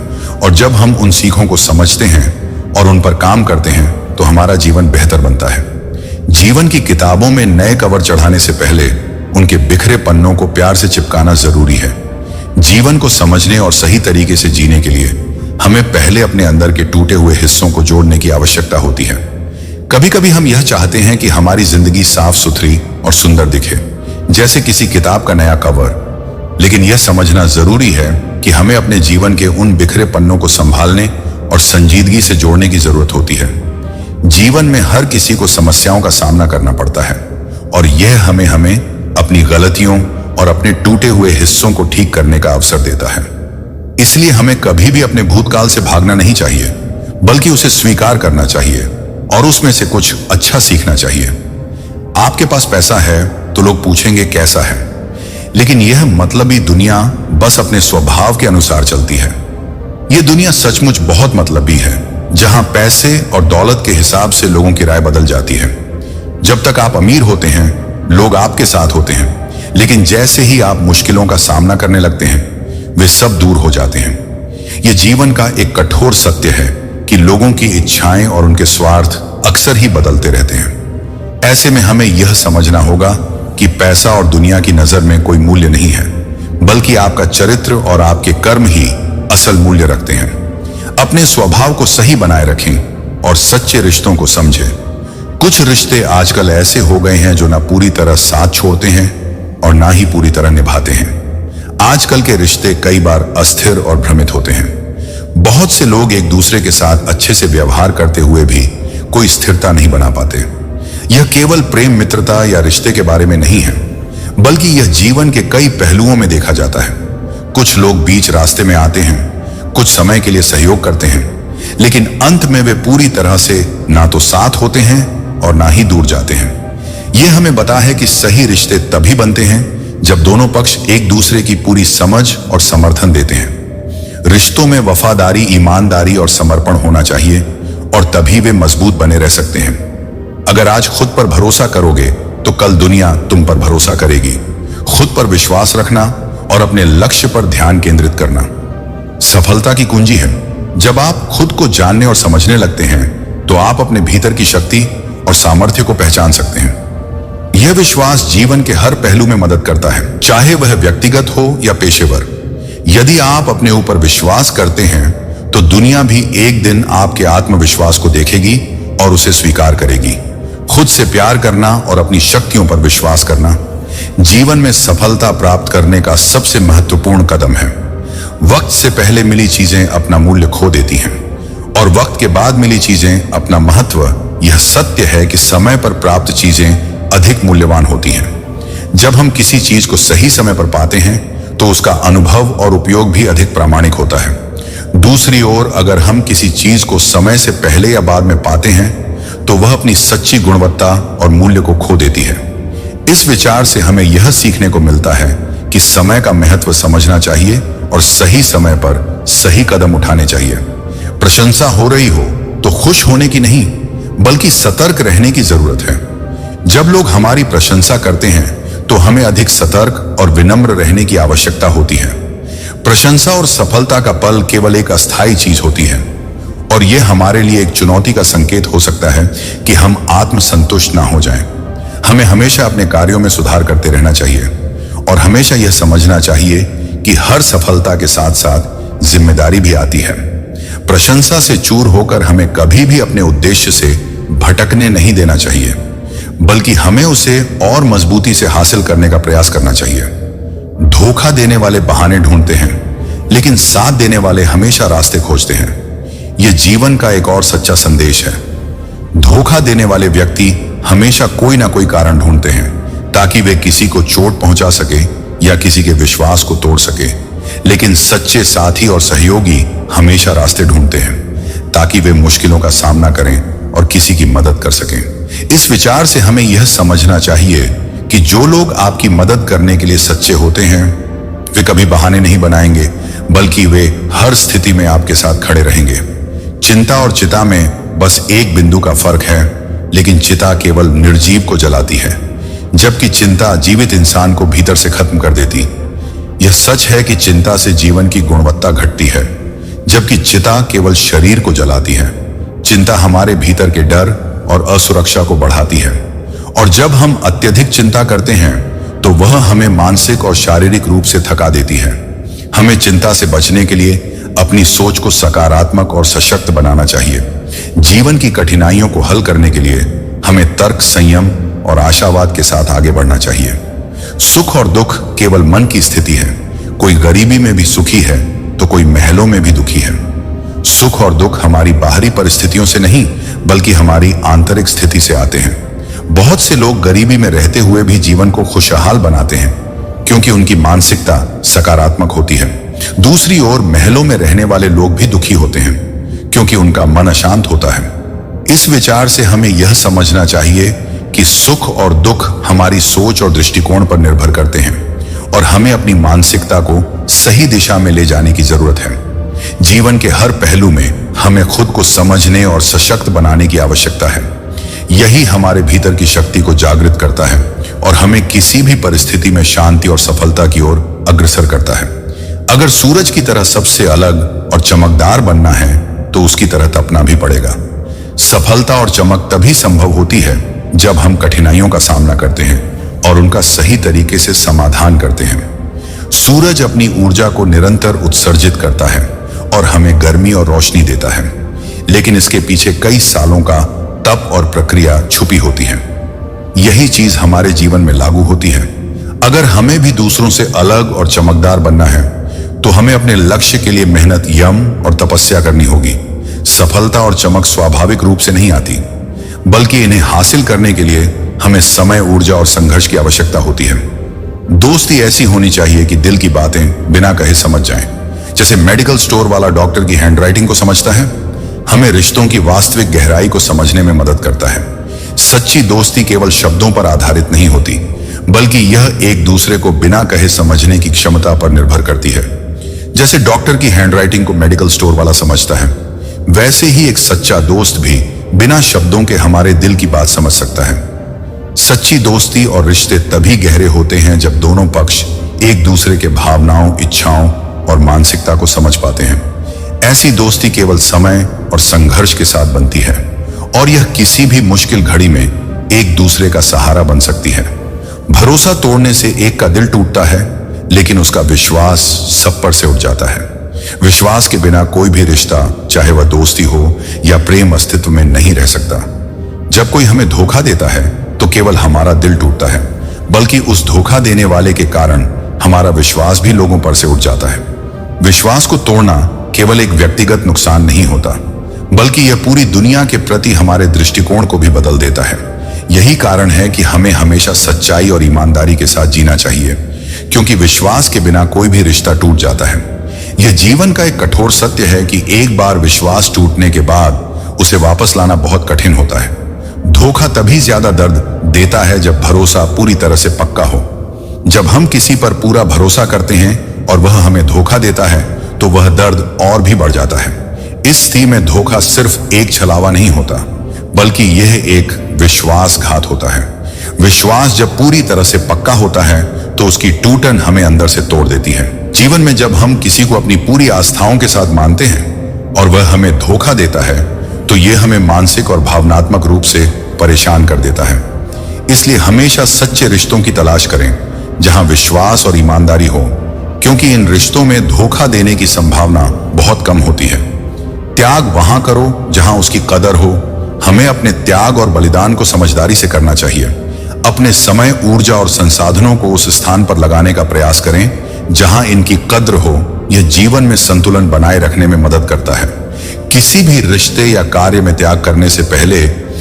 और जब हम उन सीखों को समझते हैं और उन पर काम करते हैं, तो हमारा जीवन बेहतर बनता है। जीवन की किताबों में नए कवर चढ़ाने से पहले उनके बिखरे पन्नों को प्यार से चिपकाना जरूरी है। जीवन को समझने और सही तरीके से जीने के लिए हमें पहले अपने अंदर के टूटे हुए हिस्सों को जोड़ने की आवश्यकता होती है। कभी कभी हम यह चाहते हैं कि हमारी जिंदगी साफ सुथरी और सुंदर दिखे, जैसे किसी किताब का नया कवर, लेकिन यह समझना जरूरी है कि हमें अपने जीवन के उन बिखरे पन्नों को संभालने और संजीदगी से जोड़ने की जरूरत होती है। जीवन में हर किसी को समस्याओं का सामना करना पड़ता है, और यह हमें अपनी गलतियों और अपने टूटे हुए हिस्सों को ठीक करने का अवसर देता है। इसलिए हमें कभी भी अपने भूतकाल से भागना नहीं चाहिए, बल्कि उसे स्वीकार करना चाहिए और उसमें से कुछ अच्छा सीखना चाहिए। आपके पास पैसा है तो लोग पूछेंगे कैसा है, लेकिन यह मतलबी दुनिया बस अपने स्वभाव के अनुसार चलती है। यह दुनिया सचमुच बहुत मतलबी है, जहां पैसे और दौलत के हिसाब से लोगों की राय बदल जाती है। जब तक आप अमीर होते हैं, लोग आपके साथ होते हैं, लेकिन जैसे ही आप मुश्किलों का सामना करने लगते हैं, वे सब दूर हो जाते हैं। यह जीवन का एक कठोर सत्य है कि लोगों की इच्छाएं और उनके स्वार्थ अक्सर ही बदलते रहते हैं। ऐसे में हमें यह समझना होगा कि पैसा और दुनिया की नजर में कोई मूल्य नहीं है, बल्कि आपका चरित्र और आपके कर्म ही असल मूल्य रखते हैं। अपने स्वभाव को सही बनाए रखें और सच्चे रिश्तों को समझें। कुछ रिश्ते आजकल ऐसे हो गए हैं जो ना पूरी तरह साथ छोड़ते हैं और ना ही पूरी तरह निभाते हैं। आजकल के रिश्ते कई बार अस्थिर और भ्रमित होते हैं। बहुत से लोग एक दूसरे के साथ अच्छे से व्यवहार करते हुए भी कोई स्थिरता नहीं बना पाते। यह केवल प्रेम, मित्रता या रिश्ते के बारे में नहीं है, बल्कि यह जीवन के कई पहलुओं में देखा जाता है। कुछ लोग बीच रास्ते में आते हैं, कुछ समय के लिए सहयोग करते हैं, लेकिन अंत में वे पूरी तरह से ना तो साथ होते हैं और ना ही दूर जाते हैं। यह हमें बताता है कि सही रिश्ते तभी बनते हैं जब दोनों पक्ष एक दूसरे की पूरी समझ और समर्थन देते हैं। रिश्तों में वफादारी, ईमानदारी और समर्पण होना चाहिए, और तभी वे मजबूत बने रह सकते हैं। अगर आज खुद पर भरोसा करोगे तो कल दुनिया तुम पर भरोसा करेगी। खुद पर विश्वास रखना और अपने लक्ष्य पर ध्यान केंद्रित करना सफलता की कुंजी है। जब आप खुद को जानने और समझने लगते हैं, तो आप अपने भीतर की शक्ति और सामर्थ्य को पहचान सकते हैं। यह विश्वास जीवन के हर पहलू में मदद करता है, चाहे वह व्यक्तिगत हो या पेशेवर। यदि आप अपने ऊपर विश्वास करते हैं, तो दुनिया भी एक दिन आपके आत्मविश्वास को देखेगी और उसे स्वीकार करेगी। खुद से प्यार करना और अपनी शक्तियों पर विश्वास करना जीवन में सफलता प्राप्त करने का सबसे महत्वपूर्ण कदम है। वक्त से पहले मिली चीजें अपना मूल्य खो देती हैं, और वक्त के बाद मिली चीजें अपना महत्व। यह सत्य है कि समय पर प्राप्त चीजें अधिक मूल्यवान होती हैं। जब हम किसी चीज को सही समय पर पाते हैं, तो उसका अनुभव और उपयोग भी अधिक प्रामाणिक होता है। दूसरी ओर अगर हम किसी चीज को समय से पहले या बाद में पाते हैं तो वह अपनी सच्ची गुणवत्ता और मूल्य को खो देती है। इस विचार से हमें यह सीखने को मिलता है कि समय का महत्व समझना चाहिए और सही समय पर सही कदम उठाने चाहिए। प्रशंसा हो रही हो तो खुश होने की नहीं, बल्कि सतर्क रहने की जरूरत है। जब लोग हमारी प्रशंसा करते हैं तो हमें अधिक सतर्क और विनम्र रहने की आवश्यकता होती है। प्रशंसा और सफलता का पल केवल एक अस्थायी चीज होती है और यह हमारे लिए एक चुनौती का संकेत हो सकता है कि हम आत्मसंतुष्ट ना हो जाएं। हमें हमेशा अपने कार्यों में सुधार करते रहना चाहिए और हमेशा यह समझना चाहिए कि हर सफलता के साथ साथ जिम्मेदारी भी आती है। प्रशंसा से चूर होकर हमें कभी भी अपने उद्देश्य से भटकने नहीं देना चाहिए, बल्कि हमें उसे और मजबूती से हासिल करने का प्रयास करना चाहिए। धोखा देने वाले बहाने ढूंढते हैं, लेकिन साथ देने वाले हमेशा रास्ते खोजते हैं। यह जीवन का एक और सच्चा संदेश है। धोखा देने वाले व्यक्ति हमेशा कोई ना कोई कारण ढूंढते हैं ताकि वे किसी को चोट पहुंचा सके या किसी के विश्वास को तोड़ सके, लेकिन सच्चे साथी और सहयोगी हमेशा रास्ते ढूंढते हैं ताकि वे मुश्किलों का सामना करें और किसी की मदद कर सकें। इस विचार से हमें यह समझना चाहिए कि जो लोग आपकी मदद करने के लिए सच्चे होते हैं वे कभी बहाने नहीं बनाएंगे, बल्कि वे हर स्थिति में आपके साथ खड़े रहेंगे। चिंता और चिता में बस एक बिंदु का फर्क है, लेकिन चिता केवल निर्जीव को जलाती है, जबकि चिंता जीवित इंसान को भीतर से खत्म कर देती। यह सच है कि चिंता से जीवन की गुणवत्ता घटती है, जबकि चिता केवल शरीर को जलाती है। चिंता हमारे भीतर के डर और असुरक्षा को बढ़ाती है, और जब हम अत्यधिक चिंता करते हैं तो वह हमें मानसिक और शारीरिक रूप से थका देती है। हमें चिंता से बचने के लिए अपनी सोच को सकारात्मक और सशक्त बनाना चाहिए। जीवन की कठिनाइयों को हल करने के लिए हमें तर्क, संयम और आशावाद के साथ आगे बढ़ना चाहिए। सुख और दुख केवल मन की स्थिति है। कोई गरीबी में भी सुखी है तो कोई महलों में भी दुखी है। सुख और दुख हमारी बाहरी परिस्थितियों से नहीं, बल्कि हमारी आंतरिक स्थिति से आते हैं। बहुत से लोग गरीबी में रहते हुए भी जीवन को खुशहाल बनाते हैं क्योंकि उनकी मानसिकता सकारात्मक होती है। दूसरी ओर महलों में रहने वाले लोग भी दुखी होते हैं क्योंकि उनका मन अशांत होता है। इस विचार से हमें यह समझना चाहिए कि सुख और दुख हमारी सोच और दृष्टिकोण पर निर्भर करते हैं और हमें अपनी मानसिकता को सही दिशा में ले जाने की जरूरत है। जीवन के हर पहलू में हमें खुद को समझने और सशक्त बनाने की आवश्यकता है। यही हमारे भीतर की शक्ति को जागृत करता है और हमें किसी भी परिस्थिति में शांति और सफलता की ओर अग्रसर करता है। अगर सूरज की तरह सबसे अलग और चमकदार बनना है तो उसकी तरह तपना भी पड़ेगा। सफलता और चमक तभी संभव होती है जब हम कठिनाइयों का सामना करते हैं और उनका सही तरीके से समाधान करते हैं। सूरज अपनी ऊर्जा को निरंतर उत्सर्जित करता है और हमें गर्मी और रोशनी देता है, लेकिन इसके पीछे कई सालों का तप और प्रक्रिया छुपी होती है। यही चीज हमारे जीवन में लागू होती है। अगर हमें भी दूसरों से अलग और चमकदार बनना है तो हमें अपने लक्ष्य के लिए मेहनत, यम और तपस्या करनी होगी। सफलता और चमक स्वाभाविक रूप से नहीं आती, बल्कि इन्हें हासिल करने के लिए हमें समय, ऊर्जा और संघर्ष की आवश्यकता होती है। दोस्ती ऐसी होनी चाहिए कि दिल की बातें बिना कहे समझ जाएं। जैसे मेडिकल स्टोर वाला डॉक्टर की हैंडराइटिंग को समझता है, हमें रिश्तों की वास्तविक गहराई को समझने में मदद करता है। सच्ची दोस्ती केवल शब्दों पर आधारित नहीं होती, बल्कि यह एक दूसरे को बिना कहे समझने की क्षमता पर निर्भर करती है। जैसे डॉक्टर की हैंडराइटिंग को मेडिकल स्टोर वाला समझता है, वैसे ही एक सच्चा दोस्त भी बिना शब्दों के हमारे दिल की बात समझ सकता है। सच्ची दोस्ती और रिश्ते तभी गहरे होते हैं जब दोनों पक्ष एक दूसरे के भावनाओं, इच्छाओं और मानसिकता को समझ पाते हैं। ऐसी दोस्ती केवल समय और संघर्ष के साथ बनती है और यह किसी भी मुश्किल घड़ी में एक दूसरे का सहारा बन सकती है। भरोसा तोड़ने से एक का दिल टूटता है, लेकिन उसका विश्वास सब पर से उठ जाता है। विश्वास के बिना कोई भी रिश्ता, चाहे वह दोस्ती हो या प्रेम, अस्तित्व में नहीं रह सकता। जब कोई हमें धोखा देता है तो केवल हमारा दिल टूटता है, बल्कि उस धोखा देने वाले के कारण हमारा विश्वास भी लोगों पर से उठ जाता है। विश्वास को तोड़ना केवल एक व्यक्तिगत नुकसान नहीं होता, बल्कि यह पूरी दुनिया के प्रति हमारे दृष्टिकोण को भी बदल देता है। यही कारण है कि हमें हमेशा सच्चाई और ईमानदारी के साथ जीना चाहिए, क्योंकि विश्वास के बिना कोई भी रिश्ता टूट जाता है। यह जीवन का एक कठोर सत्य है कि एक बार विश्वास टूटने के बाद उसे वापस लाना बहुत कठिन होता है। धोखा तभी ज्यादा दर्द देता है जब भरोसा पूरी तरह से पक्का हो। जब हम किसी पर पूरा भरोसा करते हैं और वह हमें धोखा देता है तो वह दर्द और भी बढ़ जाता है। इस स्थिति में धोखा सिर्फ एक छलावा नहीं होता, बल्कि यह एक विश्वासघात होता है। विश्वास जब पूरी तरह से पक्का होता है तो उसकी टूटन हमें अंदर से तोड़ देती है। जीवन में जब हम किसी को अपनी पूरी आस्थाओं के साथ मानते हैं और वह हमें धोखा देता है तो यह हमें मानसिक और भावनात्मक रूप से परेशान कर देता है। इसलिए हमेशा सच्चे रिश्तों की तलाश करें जहां विश्वास और ईमानदारी हो, क्योंकि इन रिश्तों में धोखा देने की संभावना बहुत कम होती है। त्याग वहां करो जहां उसकी कदर हो। हमें अपने त्याग और बलिदान को समझदारी से करना चाहिए। अपने समय, ऊर्जा और संसाधनों को उस स्थान पर लगाने का प्रयास करें जहां इनकी कद्र हो। यह जीवन में संतुलन बनाए रखने में मदद करता है। किसी भी रिश्ते या कार्य में त्याग करने से पहले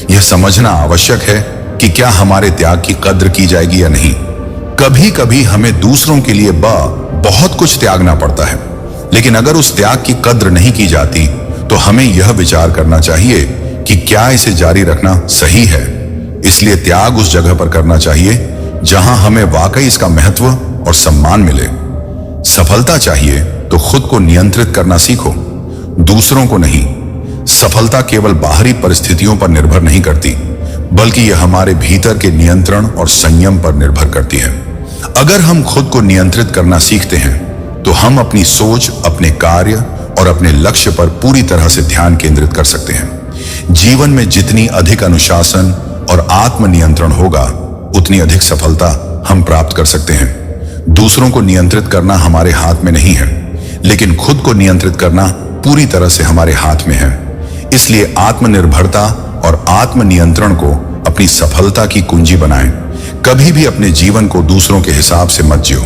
यह समझना आवश्यक है कि क्या हमारे त्याग की कद्र की जाएगी या नहीं। कभी कभी हमें दूसरों के लिए बहुत कुछ त्यागना पड़ता है, लेकिन अगर उस त्याग की कद्र नहीं की जाती तो हमें यह विचार करना चाहिए कि क्या इसे जारी रखना सही है। इसलिए त्याग उस जगह पर करना चाहिए जहां हमें वाकई इसका महत्व और सम्मान मिले। सफलता चाहिए तो खुद को नियंत्रित करना सीखो, दूसरों को नहीं। सफलता केवल बाहरी परिस्थितियों पर निर्भर नहीं करती, बल्कि यह हमारे भीतर के नियंत्रण और संयम पर निर्भर करती है। अगर हम खुद को नियंत्रित करना सीखते हैं तो हम अपनी सोच, अपने कार्य और अपने लक्ष्य पर पूरी तरह से ध्यान केंद्रित कर सकते हैं। जीवन में जितनी अधिक अनुशासन और आत्मनियंत्रण होगा, उतनी अधिक सफलता हम प्राप्त कर सकते हैं। दूसरों को नियंत्रित करना हमारे हाथ में नहीं है, लेकिन खुद को नियंत्रित करना पूरी तरह से हमारे हाथ में है। इसलिए आत्मनिर्भरता और आत्मनियंत्रण को अपनी सफलता की कुंजी बनाएं। कभी भी अपने जीवन को दूसरों के हिसाब से मत जियो।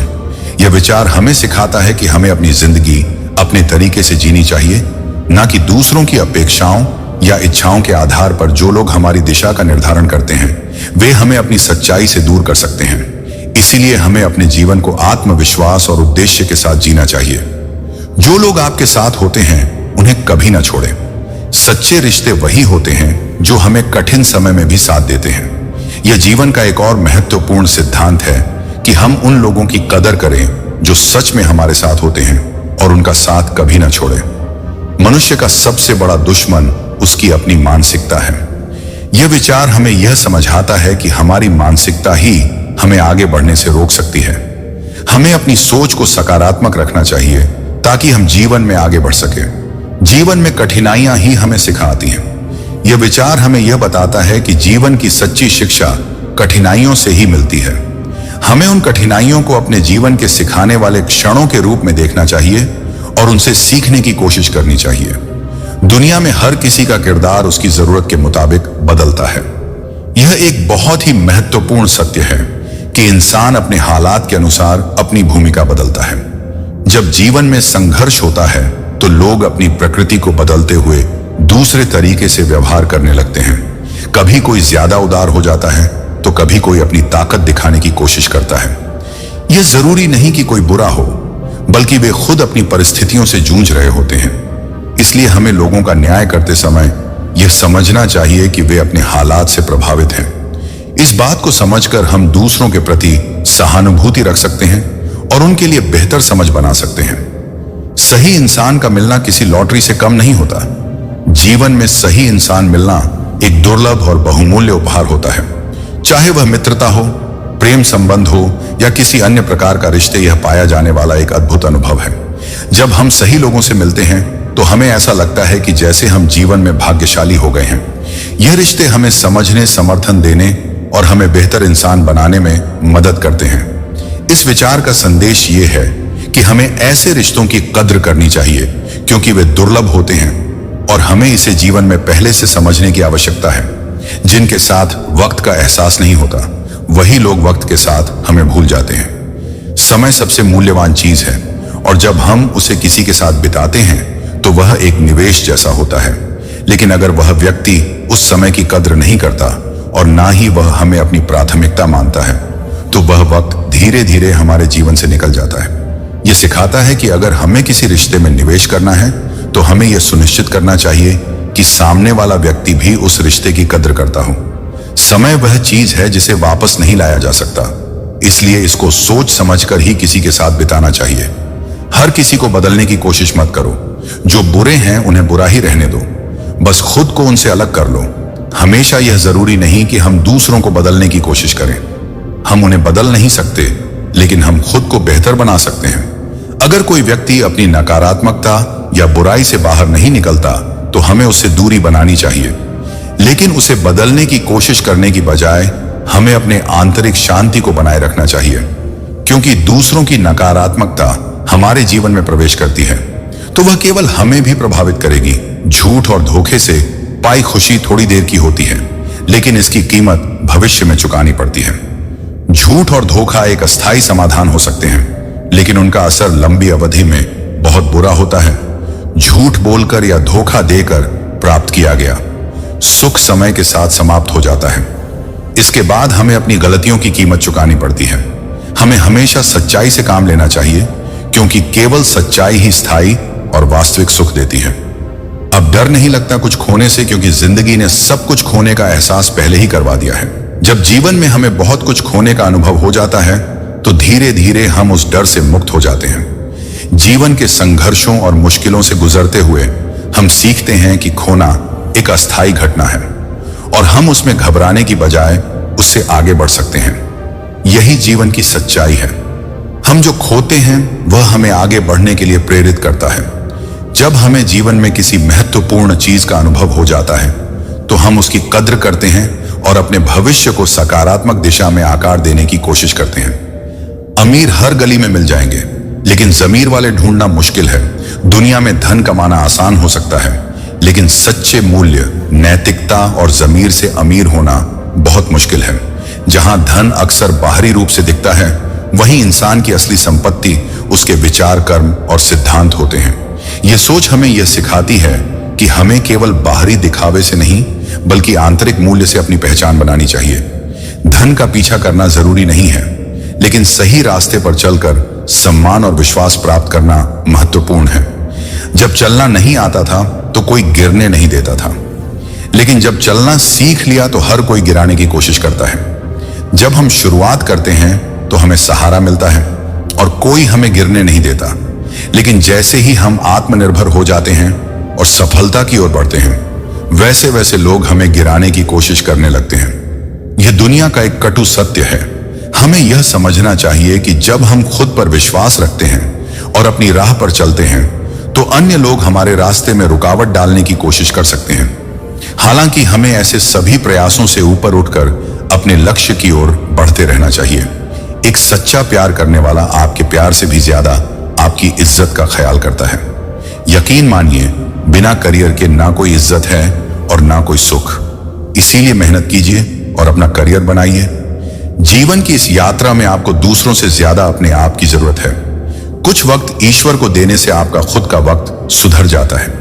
यह विचार हमें सिखाता है कि हमें अपनी जिंदगी अपने तरीके से जीनी चाहिए, ना कि दूसरों की अपेक्षाओं या इच्छाओं के आधार पर। जो लोग हमारी दिशा का निर्धारण करते हैं वे हमें अपनी सच्चाई से दूर कर सकते हैं। इसीलिए हमें अपने जीवन को आत्मविश्वास और उद्देश्य के साथ जीना चाहिए। जो लोग आपके साथ होते हैं उन्हें कभी ना छोड़ें। सच्चे रिश्ते वही होते हैं जो हमें कठिन समय में भी साथ देते हैं। यह जीवन का एक और महत्वपूर्ण सिद्धांत है कि हम उन लोगों की कदर करें जो सच में हमारे साथ होते हैं और उनका साथ कभी ना छोड़ें। मनुष्य का सबसे बड़ा दुश्मन उसकी अपनी मानसिकता है। यह विचार हमें यह समझाता है कि हमारी मानसिकता ही हमें आगे बढ़ने से रोक सकती है। हमें अपनी सोच को सकारात्मक रखना चाहिए ताकि हम जीवन में आगे बढ़ सके। जीवन में कठिनाइयां ही हमें सिखाती हैं। यह विचार हमें यह बताता है कि जीवन की सच्ची शिक्षा कठिनाइयों से ही मिलती है। हमें उन कठिनाइयों को अपने जीवन के सिखाने वाले क्षणों के रूप में देखना चाहिए और उनसे सीखने की कोशिश करनी चाहिए। दुनिया में हर किसी का किरदार उसकी जरूरत के मुताबिक बदलता है। यह एक बहुत ही महत्वपूर्ण सत्य है कि इंसान अपने हालात के अनुसार अपनी भूमिका बदलता है। जब जीवन में संघर्ष होता है तो लोग अपनी प्रकृति को बदलते हुए दूसरे तरीके से व्यवहार करने लगते हैं। कभी कोई ज्यादा उदार हो जाता है तो कभी कोई अपनी ताकत दिखाने की कोशिश करता है। यह जरूरी नहीं कि कोई बुरा हो, बल्कि वे खुद अपनी परिस्थितियों से जूझ रहे होते हैं। इसलिए हमें लोगों का न्याय करते समय यह समझना चाहिए कि वे अपने हालात से प्रभावित हैं। इस बात को समझकर हम दूसरों के प्रति सहानुभूति रख सकते हैं और उनके लिए बेहतर समझ बना सकते हैं। सही इंसान का मिलना किसी लॉटरी से कम नहीं होता। जीवन में सही इंसान मिलना एक दुर्लभ और बहुमूल्य उपहार होता है। चाहे वह मित्रता हो, प्रेम संबंध हो या किसी अन्य प्रकार का रिश्ते, यह पाया जाने वाला एक अद्भुत अनुभव है। जब हम सही लोगों से मिलते हैं तो हमें ऐसा लगता है कि जैसे हम जीवन में भाग्यशाली हो गए हैं। यह रिश्ते हमें समझने, समर्थन देने और हमें बेहतर इंसान बनाने में मदद करते हैं। इस विचार का संदेश ये है कि हमें ऐसे रिश्तों की कद्र करनी चाहिए क्योंकि वे दुर्लभ होते हैं और हमें इसे जीवन में पहले से समझने की आवश्यकता है। जिनके साथ वक्त का एहसास नहीं होता, वही लोग वक्त के साथ हमें भूल जाते हैं। समय सबसे मूल्यवान चीज है और जब हम उसे किसी के साथ बिताते हैं तो वह एक निवेश जैसा होता है। लेकिन अगर वह व्यक्ति उस समय की कद्र नहीं करता और ना ही वह हमें अपनी प्राथमिकता मानता है, तो वह वक्त धीरे धीरे हमारे जीवन से निकल जाता है। यह सिखाता है कि अगर हमें किसी रिश्ते में निवेश करना है तो हमें यह सुनिश्चित करना चाहिए कि सामने वाला व्यक्ति भी उस रिश्ते की कद्र करता हो। समय वह चीज है जिसे वापस नहीं लाया जा सकता, इसलिए इसको सोच समझकर ही किसी के साथ बिताना चाहिए। हर किसी को बदलने की कोशिश मत करो। जो बुरे हैं उन्हें बुरा ही रहने दो, बस खुद को उनसे अलग कर लो। हमेशा यह जरूरी नहीं कि हम दूसरों को बदलने की कोशिश करें। हम उन्हें बदल नहीं सकते, लेकिन हम खुद को बेहतर बना सकते हैं। अगर कोई व्यक्ति अपनी नकारात्मकता या बुराई से बाहर नहीं निकलता तो हमें उससे दूरी बनानी चाहिए, लेकिन उसे बदलने की कोशिश करने की बजाय हमें अपने आंतरिक शांति को बनाए रखना चाहिए, क्योंकि दूसरों की नकारात्मकता हमारे जीवन में प्रवेश करती है तो वह केवल हमें भी प्रभावित करेगी। झूठ और धोखे से पाई खुशी थोड़ी देर की होती है, लेकिन इसकी कीमत भविष्य में चुकानी पड़ती है। झूठ और धोखा एक अस्थायी समाधान हो सकते हैं, लेकिन उनका असर लंबी अवधि में बहुत बुरा होता है। झूठ बोलकर या धोखा देकर प्राप्त किया गया सुख समय के साथ समाप्त हो जाता है। इसके बाद हमें अपनी गलतियों की कीमत चुकानी पड़ती है। हमें हमेशा सच्चाई से काम लेना चाहिए, क्योंकि केवल सच्चाई ही स्थायी और वास्तविक सुख देती है। अब डर नहीं लगता कुछ खोने से, क्योंकि जिंदगी ने सब कुछ खोने का एहसास पहले ही करवा दिया है। जब जीवन में हमें बहुत कुछ खोने का अनुभव हो जाता है तो धीरे धीरे हम उस डर से मुक्त हो जाते हैं। जीवन के संघर्षों और मुश्किलों से गुजरते हुए हम सीखते हैं कि खोना एक अस्थायी घटना है और हम उसमें घबराने की बजाय उससे आगे बढ़ सकते हैं। यही जीवन की सच्चाई है। हम जो खोते हैं वह हमें आगे बढ़ने के लिए प्रेरित करता है। जब हमें जीवन में किसी महत्वपूर्ण चीज का अनुभव हो जाता है तो हम उसकी कद्र करते हैं और अपने भविष्य को सकारात्मक दिशा में आकार देने की कोशिश करते हैं। अमीर हर गली में मिल जाएंगे, लेकिन जमीर वाले ढूंढना मुश्किल है। दुनिया में धन कमाना आसान हो सकता है, लेकिन सच्चे मूल्य, नैतिकता और जमीर से अमीर होना बहुत मुश्किल है। जहां धन अक्सर बाहरी रूप से दिखता है, वहीं इंसान की असली संपत्ति उसके विचार, कर्म और सिद्धांत होते हैं। यह सोच हमें यह सिखाती है कि हमें केवल बाहरी दिखावे से नहीं, बल्कि आंतरिक मूल्य से अपनी पहचान बनानी चाहिए। धन का पीछा करना जरूरी नहीं है, लेकिन सही रास्ते पर चलकर सम्मान और विश्वास प्राप्त करना महत्वपूर्ण है। जब चलना नहीं आता था तो कोई गिरने नहीं देता था, लेकिन जब चलना सीख लिया तो हर कोई गिराने की कोशिश करता है। जब हम शुरुआत करते हैं तो हमें सहारा मिलता है और कोई हमें गिरने नहीं देता, लेकिन जैसे ही हम आत्मनिर्भर हो जाते हैं और सफलता की ओर बढ़ते हैं, वैसे वैसे लोग हमें गिराने की कोशिश करने लगते हैं। यह दुनिया का एक कटु सत्य है। हमें यह समझना चाहिए कि जब हम खुद पर विश्वास रखते हैं और अपनी राह पर चलते हैं तो अन्य लोग हमारे रास्ते में रुकावट डालने की कोशिश कर सकते हैं। हालांकि हमें ऐसे सभी प्रयासों से ऊपर उठकर अपने लक्ष्य की ओर बढ़ते रहना चाहिए। एक सच्चा प्यार करने वाला आपके प्यार से भी ज्यादा आपकी इज्जत का ख्याल करता है। यकीन मानिए, बिना करियर के ना कोई इज्जत है और ना कोई सुख। इसीलिए मेहनत कीजिए और अपना करियर बनाइए। जीवन की इस यात्रा में आपको दूसरों से ज्यादा अपने आप की जरूरत है। कुछ वक्त ईश्वर को देने से आपका खुद का वक्त सुधर जाता है।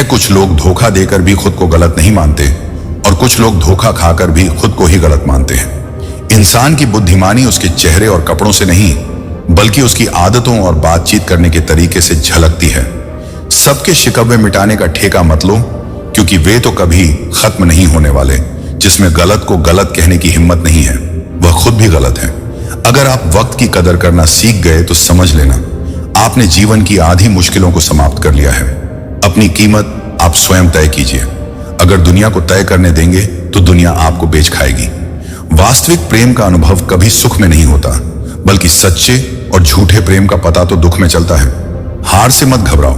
कुछ लोग धोखा देकर भी खुद को गलत नहीं मानते और कुछ लोग धोखा खाकर भी खुद को ही गलत मानते हैं। इंसान की बुद्धिमानी उसके चेहरे और कपड़ों से नहीं, बल्कि उसकी आदतों और बातचीत करने के तरीके से झलकती है। सबके शिकवे मिटाने का ठेका मत लो, क्योंकि वे तो कभी खत्म नहीं होने वाले। जिसमें गलत को गलत कहने की हिम्मत नहीं है, वह खुद भी गलत है। अगर आप वक्त की कदर करना सीख गए तो समझ लेना आपने जीवन की आधी मुश्किलों को समाप्त कर लिया है। अपनी कीमत आप स्वयं तय कीजिए। अगर दुनिया को तय करने देंगे तो दुनिया आपको बेच खाएगी। वास्तविक प्रेम का अनुभव कभी सुख में नहीं होता, बल्कि सच्चे और झूठे प्रेम का पता तो दुख में चलता है। हार से मत घबराओ,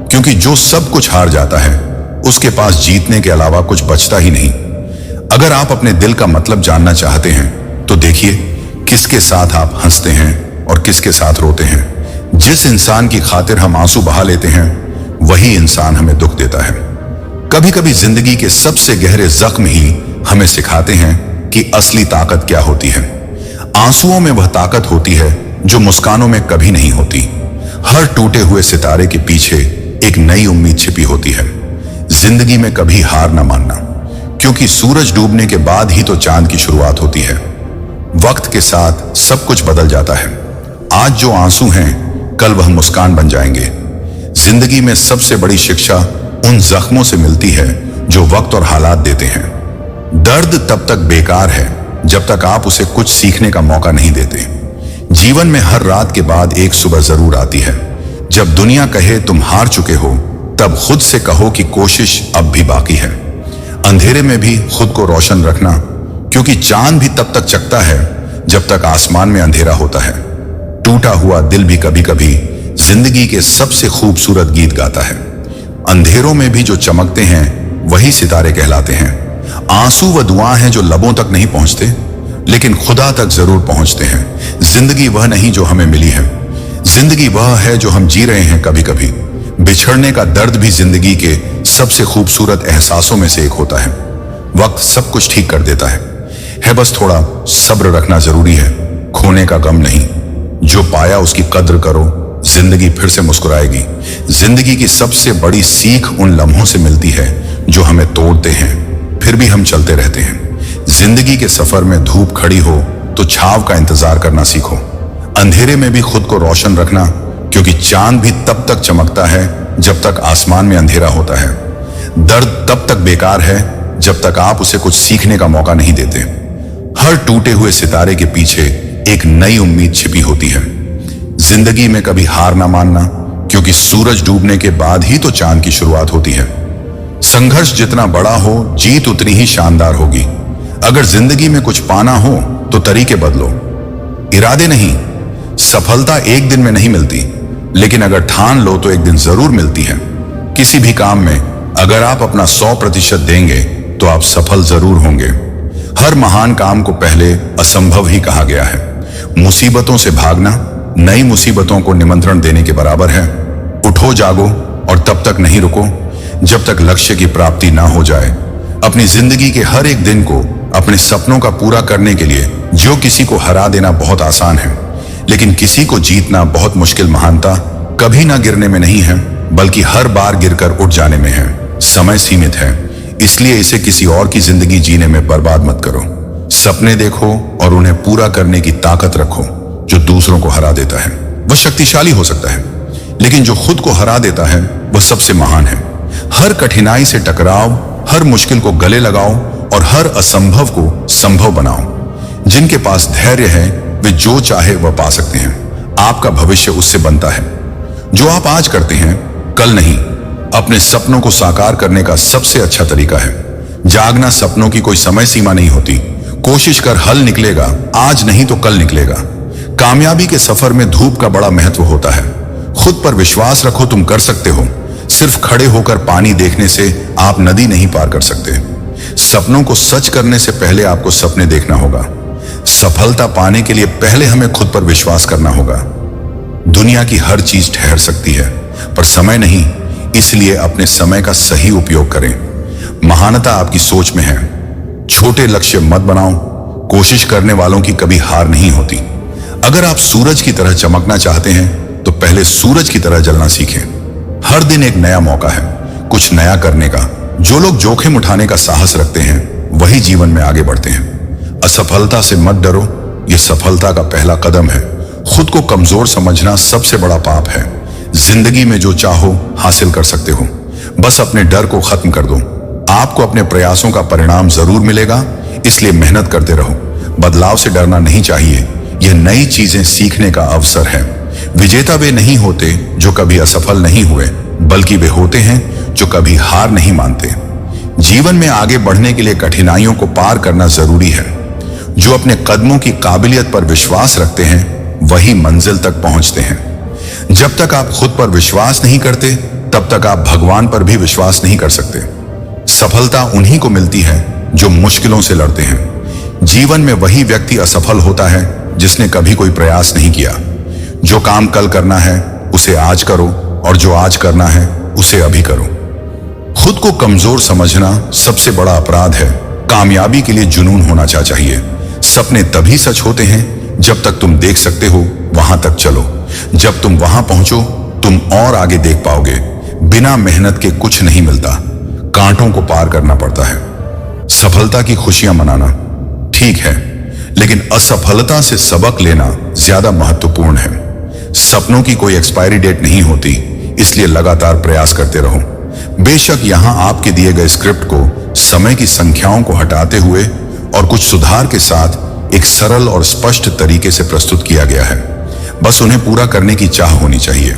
क्योंकि जो सब कुछ हार जाता है उसके पास जीतने के अलावा कुछ बचता ही नहीं। अगर आप अपने दिल का मतलब जानना चाहते हैं तो देखिए किसके साथ आप हंसते हैं और किसके साथ रोते हैं। जिस इंसान की खातिर हम आंसू बहा लेते हैं, वही इंसान हमें दुख देता है। कभी कभी जिंदगी के सबसे गहरे जख्म ही हमें सिखाते हैं कि असली ताकत क्या होती है। आंसुओं में वह ताकत होती है जो मुस्कानों में कभी नहीं होती। हर टूटे हुए सितारे के पीछे एक नई उम्मीद छिपी होती है। जिंदगी में कभी हार ना मानना, क्योंकि सूरज डूबने के बाद ही तो चांद की शुरुआत होती है। वक्त के साथ सब कुछ बदल जाता है। आज जो आंसू हैं, कल वह मुस्कान बन जाएंगे। जिंदगी में सबसे बड़ी शिक्षा उन जख्मों से मिलती है जो वक्त और हालात देते हैं। दर्द तब तक बेकार है जब तक आप उसे कुछ सीखने का मौका नहीं देते। जीवन में हर रात के बाद एक सुबह जरूर आती है। जब दुनिया कहे तुम हार चुके हो, तब खुद से कहो कि कोशिश अब भी बाकी है। अंधेरे में भी खुद को रोशन रखना, क्योंकि चांद भी तब तक चकता है जब तक आसमान में अंधेरा होता है। टूटा हुआ दिल भी कभी कभी जिंदगी के सबसे खूबसूरत गीत गाता है। अंधेरों में भी जो चमकते हैं वही सितारे कहलाते हैं। आंसू व दुआ हैं जो लबों तक नहीं पहुंचते, लेकिन खुदा तक जरूर पहुंचते हैं। जिंदगी वह नहीं जो हमें मिली है, जिंदगी वह है जो हम जी रहे हैं। कभी कभी बिछड़ने का दर्द भी जिंदगी के सबसे खूबसूरत एहसासों में से एक होता है। वक्त सब कुछ ठीक कर देता है बस थोड़ा सब्र रखना जरूरी है। खोने का गम नहीं, जो पाया उसकी कद्र करो, जिंदगी फिर से मुस्कुराएगी। जिंदगी की सबसे बड़ी सीख उन लम्हों से मिलती है जो हमें तोड़ते हैं, फिर भी हम चलते रहते हैं। जिंदगी के सफर में धूप खड़ी हो तो छांव का इंतजार करना सीखो। अंधेरे में भी खुद को रोशन रखना, क्योंकि चांद भी तब तक चमकता है जब तक आसमान में अंधेरा होता है। दर्द तब तक बेकार है जब तक आप उसे कुछ सीखने का मौका नहीं देते। हर टूटे हुए सितारे के पीछे एक नई उम्मीद छिपी होती है। जिंदगी में कभी हार ना मानना, क्योंकि सूरज डूबने के बाद ही तो चांद की शुरुआत होती है। संघर्ष जितना बड़ा हो, जीत उतनी ही शानदार होगी। अगर जिंदगी में कुछ पाना हो तो तरीके बदलो, इरादे नहीं। सफलता एक दिन में नहीं मिलती, लेकिन अगर ठान लो तो एक दिन जरूर मिलती है। किसी भी काम में अगर आप अपना 100% देंगे तो आप सफल जरूर होंगे। हर महान काम को पहले असंभव ही कहा गया है। मुसीबतों से भागना नई मुसीबतों को निमंत्रण देने के बराबर है। उठो जागो और तब तक नहीं रुको जब तक लक्ष्य की प्राप्ति ना हो जाए। अपनी जिंदगी के हर एक दिन को अपने सपनों का पूरा करने के लिए जो किसी को हरा देना बहुत आसान है, लेकिन किसी को जीतना बहुत मुश्किल। महानता कभी ना गिरने में नहीं है, बल्कि हर बार गिरकर उठ जाने में है। समय सीमित है, इसलिए इसे किसी और की जिंदगी जीने में बर्बाद मत करो। सपने देखो और उन्हें पूरा करने की ताकत रखो। जो दूसरों को हरा देता है वह शक्तिशाली हो सकता है, लेकिन जो खुद को हरा देता है वह सबसे महान है। हर कठिनाई से टकराओ, हर मुश्किल को गले लगाओ और हर असंभव को संभव बनाओ। जिनके पास धैर्य है वे जो चाहे वह पा सकते हैं। आपका भविष्य उससे बनता है। जो आप आज करते हैं कल नहीं। अपने सपनों को साकार करने का सबसे अच्छा तरीका है जागना। सपनों की कोई समय सीमा नहीं होती। कोशिश कर, हल निकलेगा। आज नहीं तो कल निकलेगा। कामयाबी के सफर में धूप का बड़ा महत्व होता है। खुद पर विश्वास रखो, तुम कर सकते हो। सिर्फ खड़े होकर पानी देखने से आप नदी नहीं पार कर सकते। सपनों को सच करने से पहले आपको सपने देखना होगा। सफलता पाने के लिए पहले हमें खुद पर विश्वास करना होगा। दुनिया की हर चीज ठहर सकती है, पर समय नहीं। इसलिए अपने समय का सही उपयोग करें। महानता आपकी सोच में है। छोटे लक्ष्य मत बनाओ। कोशिश करने वालों की कभी हार नहीं होती। अगर आप सूरज की तरह चमकना चाहते हैं तो पहले सूरज की तरह जलना सीखें। हर दिन एक नया मौका है कुछ नया करने का। जो लोग जोखिम उठाने का साहस रखते हैं वही जीवन में आगे बढ़ते हैं। असफलता से मत डरो, यह सफलता का पहला कदम है। खुद को कमजोर समझना सबसे बड़ा पाप है। जिंदगी में जो चाहो हासिल कर सकते हो, बस अपने डर को खत्म कर दो। आपको अपने प्रयासों का परिणाम जरूर मिलेगा, इसलिए मेहनत करते रहो। बदलाव से डरना नहीं चाहिए, यह नई चीजें सीखने का अवसर है। विजेता वे नहीं होते जो कभी असफल नहीं हुए, बल्कि वे होते हैं जो कभी हार नहीं मानते। जीवन में आगे बढ़ने के लिए कठिनाइयों को पार करना जरूरी है। जो अपने कदमों की काबिलियत पर विश्वास रखते हैं वही मंजिल तक पहुंचते हैं। जब तक आप खुद पर विश्वास नहीं करते तब तक आप भगवान पर भी विश्वास नहीं कर सकते। सफलता उन्हीं को मिलती है जो मुश्किलों से लड़ते हैं। जीवन में वही व्यक्ति असफल होता है जिसने कभी कोई प्रयास नहीं किया। जो काम कल करना है उसे आज करो, और जो आज करना है उसे अभी करो। खुद को कमजोर समझना सबसे बड़ा अपराध है। कामयाबी के लिए जुनून होना चाहिए। सपने तभी सच होते हैं जब तक तुम देख सकते हो, वहां तक चलो। जब तुम वहां पहुंचो तुम और आगे देख पाओगे। बिना मेहनत के कुछ नहीं मिलता, कांटों को पार करना पड़ता है। सफलता की खुशियां मनाना ठीक है, लेकिन असफलता से सबक लेना ज्यादा महत्वपूर्ण है। सपनों की कोई एक्सपायरी डेट नहीं होती, इसलिए लगातार प्रयास करते रहो। बेशक यहां आपके दिए गए स्क्रिप्ट को समय की संख्याओं को हटाते हुए और कुछ सुधार के साथ एक सरल और स्पष्ट तरीके से प्रस्तुत किया गया है। बस उन्हें पूरा करने की चाह होनी चाहिए।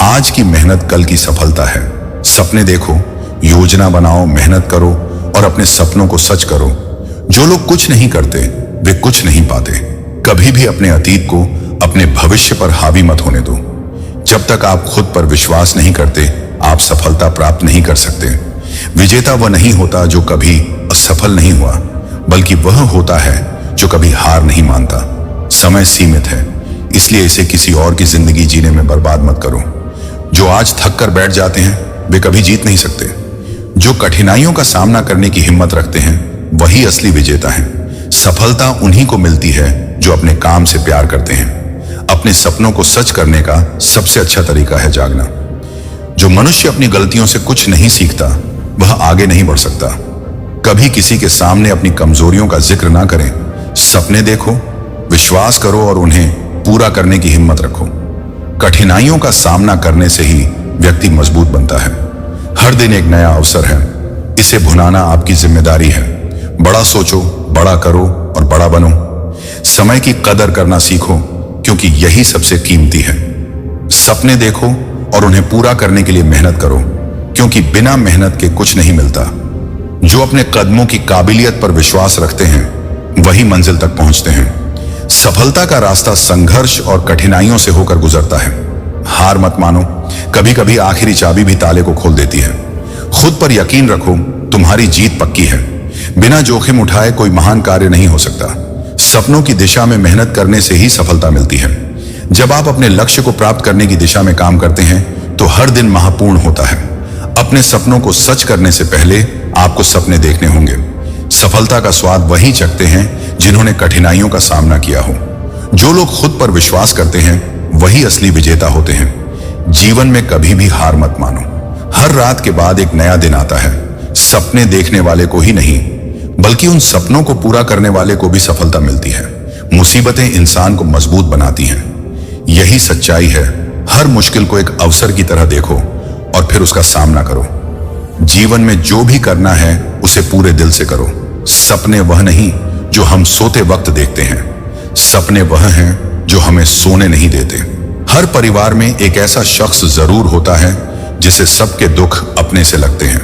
आज की मेहनत कल की सफलता है। सपने देखो, योजना बनाओ, मेहनत करो और अपने सपनों को सच करो। जो लोग कुछ नहीं करते वे कुछ नहीं पाते। कभी भी अपने अतीत को अपने भविष्य पर हावी मत होने दो। जब तक आप खुद पर विश्वास नहीं करते, आप सफलता प्राप्त नहीं कर सकते। विजेता वह नहीं होता जो कभी असफल नहीं हुआ, बल्कि वह होता है जो कभी हार नहीं मानता। समय सीमित है, इसलिए इसे किसी और की जिंदगी जीने में बर्बाद मत करो। जो आज थक कर बैठ जाते हैं वे कभी जीत नहीं सकते। जो कठिनाइयों का सामना करने की हिम्मत रखते हैं वही असली विजेता हैं। सफलता उन्हीं को मिलती है जो अपने काम से प्यार करते हैं। अपने सपनों को सच करने का सबसे अच्छा तरीका है जागना। जो मनुष्य अपनी गलतियों से कुछ नहीं सीखता वह आगे नहीं बढ़ सकता। कभी किसी के सामने अपनी कमजोरियों का जिक्र ना करें। सपने देखो, विश्वास करो और उन्हें पूरा करने की हिम्मत रखो। कठिनाइयों का सामना करने से ही व्यक्ति मजबूत बनता है। हर दिन एक नया अवसर है, इसे भुनाना आपकी जिम्मेदारी है। बड़ा सोचो, बड़ा करो और बड़ा बनो। समय की कदर करना सीखो, क्योंकि यही सबसे कीमती है। सपने देखो और उन्हें पूरा करने के लिए मेहनत करो, क्योंकि बिना मेहनत के कुछ नहीं मिलता। जो अपने कदमों की काबिलियत पर विश्वास रखते हैं वही मंजिल तक पहुंचते हैं। सफलता का रास्ता संघर्ष और कठिनाइयों से होकर गुजरता है। हार मत मानो, कभी कभी आखिरी चाबी भी ताले को खोल देती है। खुद पर यकीन रखो, तुम्हारी जीत पक्की है। बिना जोखिम उठाए कोई महान कार्य नहीं हो सकता। सपनों की दिशा में मेहनत करने से ही सफलता मिलती है। जब आप अपने लक्ष्य को प्राप्त करने की दिशा में काम करते हैं तो हर दिन महत्वपूर्ण होता है। अपने सपनों को सच करने से पहले आपको सपने देखने होंगे। सफलता का स्वाद वही चखते हैं जिन्होंने कठिनाइयों का सामना किया हो। जो लोग खुद पर विश्वास करते हैं वही असली विजेता होते हैं। जीवन में कभी भी हार मत मानो। हर रात के बाद एक नया दिन आता है। सपने देखने वाले को ही नहीं, बल्कि उन सपनों को पूरा करने वाले को भी सफलता मिलती है। मुसीबतें इंसान को मजबूत बनाती हैं। यही सच्चाई है। हर मुश्किल को एक अवसर की तरह देखो और फिर उसका सामना करो। जीवन में जो भी करना है उसे पूरे दिल से करो। सपने वह नहीं जो हम सोते वक्त देखते हैं, सपने वह हैं जो हमें सोने नहीं देते। हर परिवार में एक ऐसा शख्स जरूर होता है जिसे सबके दुख अपने से लगते हैं।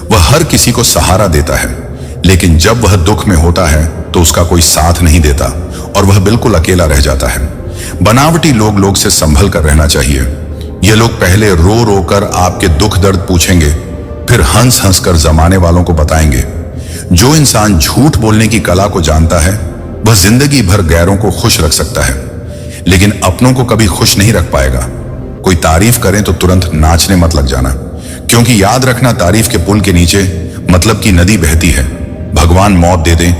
वह हर किसी को सहारा देता है, लेकिन जब वह दुख में होता है तो उसका कोई साथ नहीं देता और वह बिल्कुल अकेला रह जाता है। बनावटी लोग से संभल कर रहना चाहिए। ये लोग पहले रो रो कर आपके दुख दर्द पूछेंगे, फिर हंस हंस कर जमाने वालों को बताएंगे। जो इंसान झूठ बोलने की कला को जानता है वह जिंदगी भर गैरों को खुश रख सकता है, लेकिन अपनों को कभी खुश नहीं रख पाएगा। कोई तारीफ करें तो तुरंत नाचने मत लग जाना, क्योंकि याद रखना, तारीफ के पुल के नीचे मतलब की नदी बहती है। भगवान मौत दे दे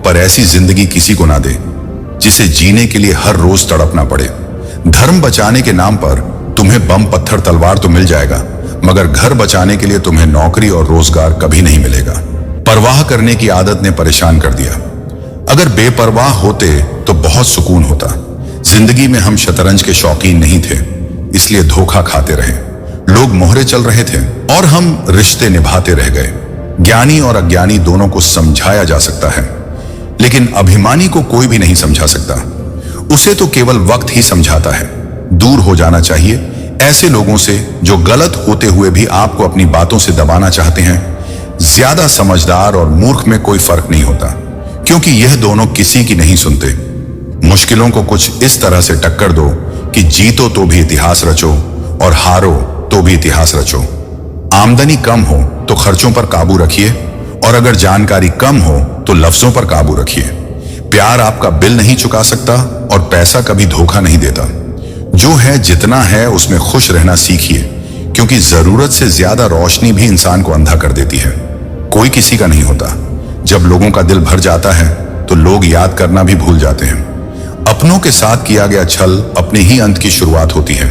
पर ऐसी जिंदगी किसी को ना दे जिसे जीने के लिए हर रोज तड़पना पड़े। धर्म बचाने के नाम पर तुम्हें बम पत्थर तलवार तो मिल जाएगा, मगर घर बचाने के लिए तुम्हें नौकरी और रोजगार कभी नहीं मिलेगा। परवाह करने की आदत ने परेशान कर दिया। अगर बेपरवाह होते तो बहुत सुकून होता। जिंदगी में हम शतरंज के शौकीन नहीं थे, इसलिए धोखा खाते रहे। लोग मोहरे चल रहे थे और हम रिश्ते निभाते रह गए। ज्ञानी और अज्ञानी दोनों को समझाया जा सकता है, लेकिन अभिमानी को कोई भी नहीं समझा सकता। उसे तो केवल वक्त ही समझाता है। दूर हो जाना चाहिए ऐसे लोगों से जो गलत होते हुए भी आपको अपनी बातों से दबाना चाहते हैं। ज्यादा समझदार और मूर्ख में कोई फर्क नहीं होता, क्योंकि यह दोनों किसी की नहीं सुनते। मुश्किलों को कुछ इस तरह से टक्कर दो कि जीतो तो भी इतिहास रचो और हारो तो भी इतिहास रचो। आमदनी कम हो तो खर्चों पर काबू रखिए, और अगर जानकारी कम हो तो लफ्जों पर काबू रखिए। प्यार आपका बिल नहीं चुका सकता और पैसा कभी धोखा नहीं देता। जो है जितना है उसमें खुश रहना सीखिए, क्योंकि जरूरत से ज्यादा रोशनी भी इंसान को अंधा कर देती है। कोई किसी का नहीं होता। जब लोगों का दिल भर जाता है तो लोग याद करना भी भूल जाते हैं। अपनों के साथ किया गया छल अपने ही अंत की शुरुआत होती है।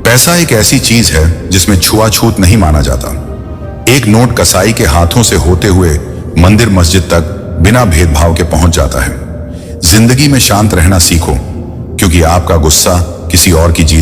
पैसा एक ऐसी चीज है जिसमें छुआछूत नहीं माना जाता। एक नोट कसाई के हाथों से होते हुए मंदिर मस्जिद तक बिना भेदभाव के पहुंच जाता है। जिंदगी में शांत रहना सीखो, क्योंकि आपका गुस्सा किसी और की जीत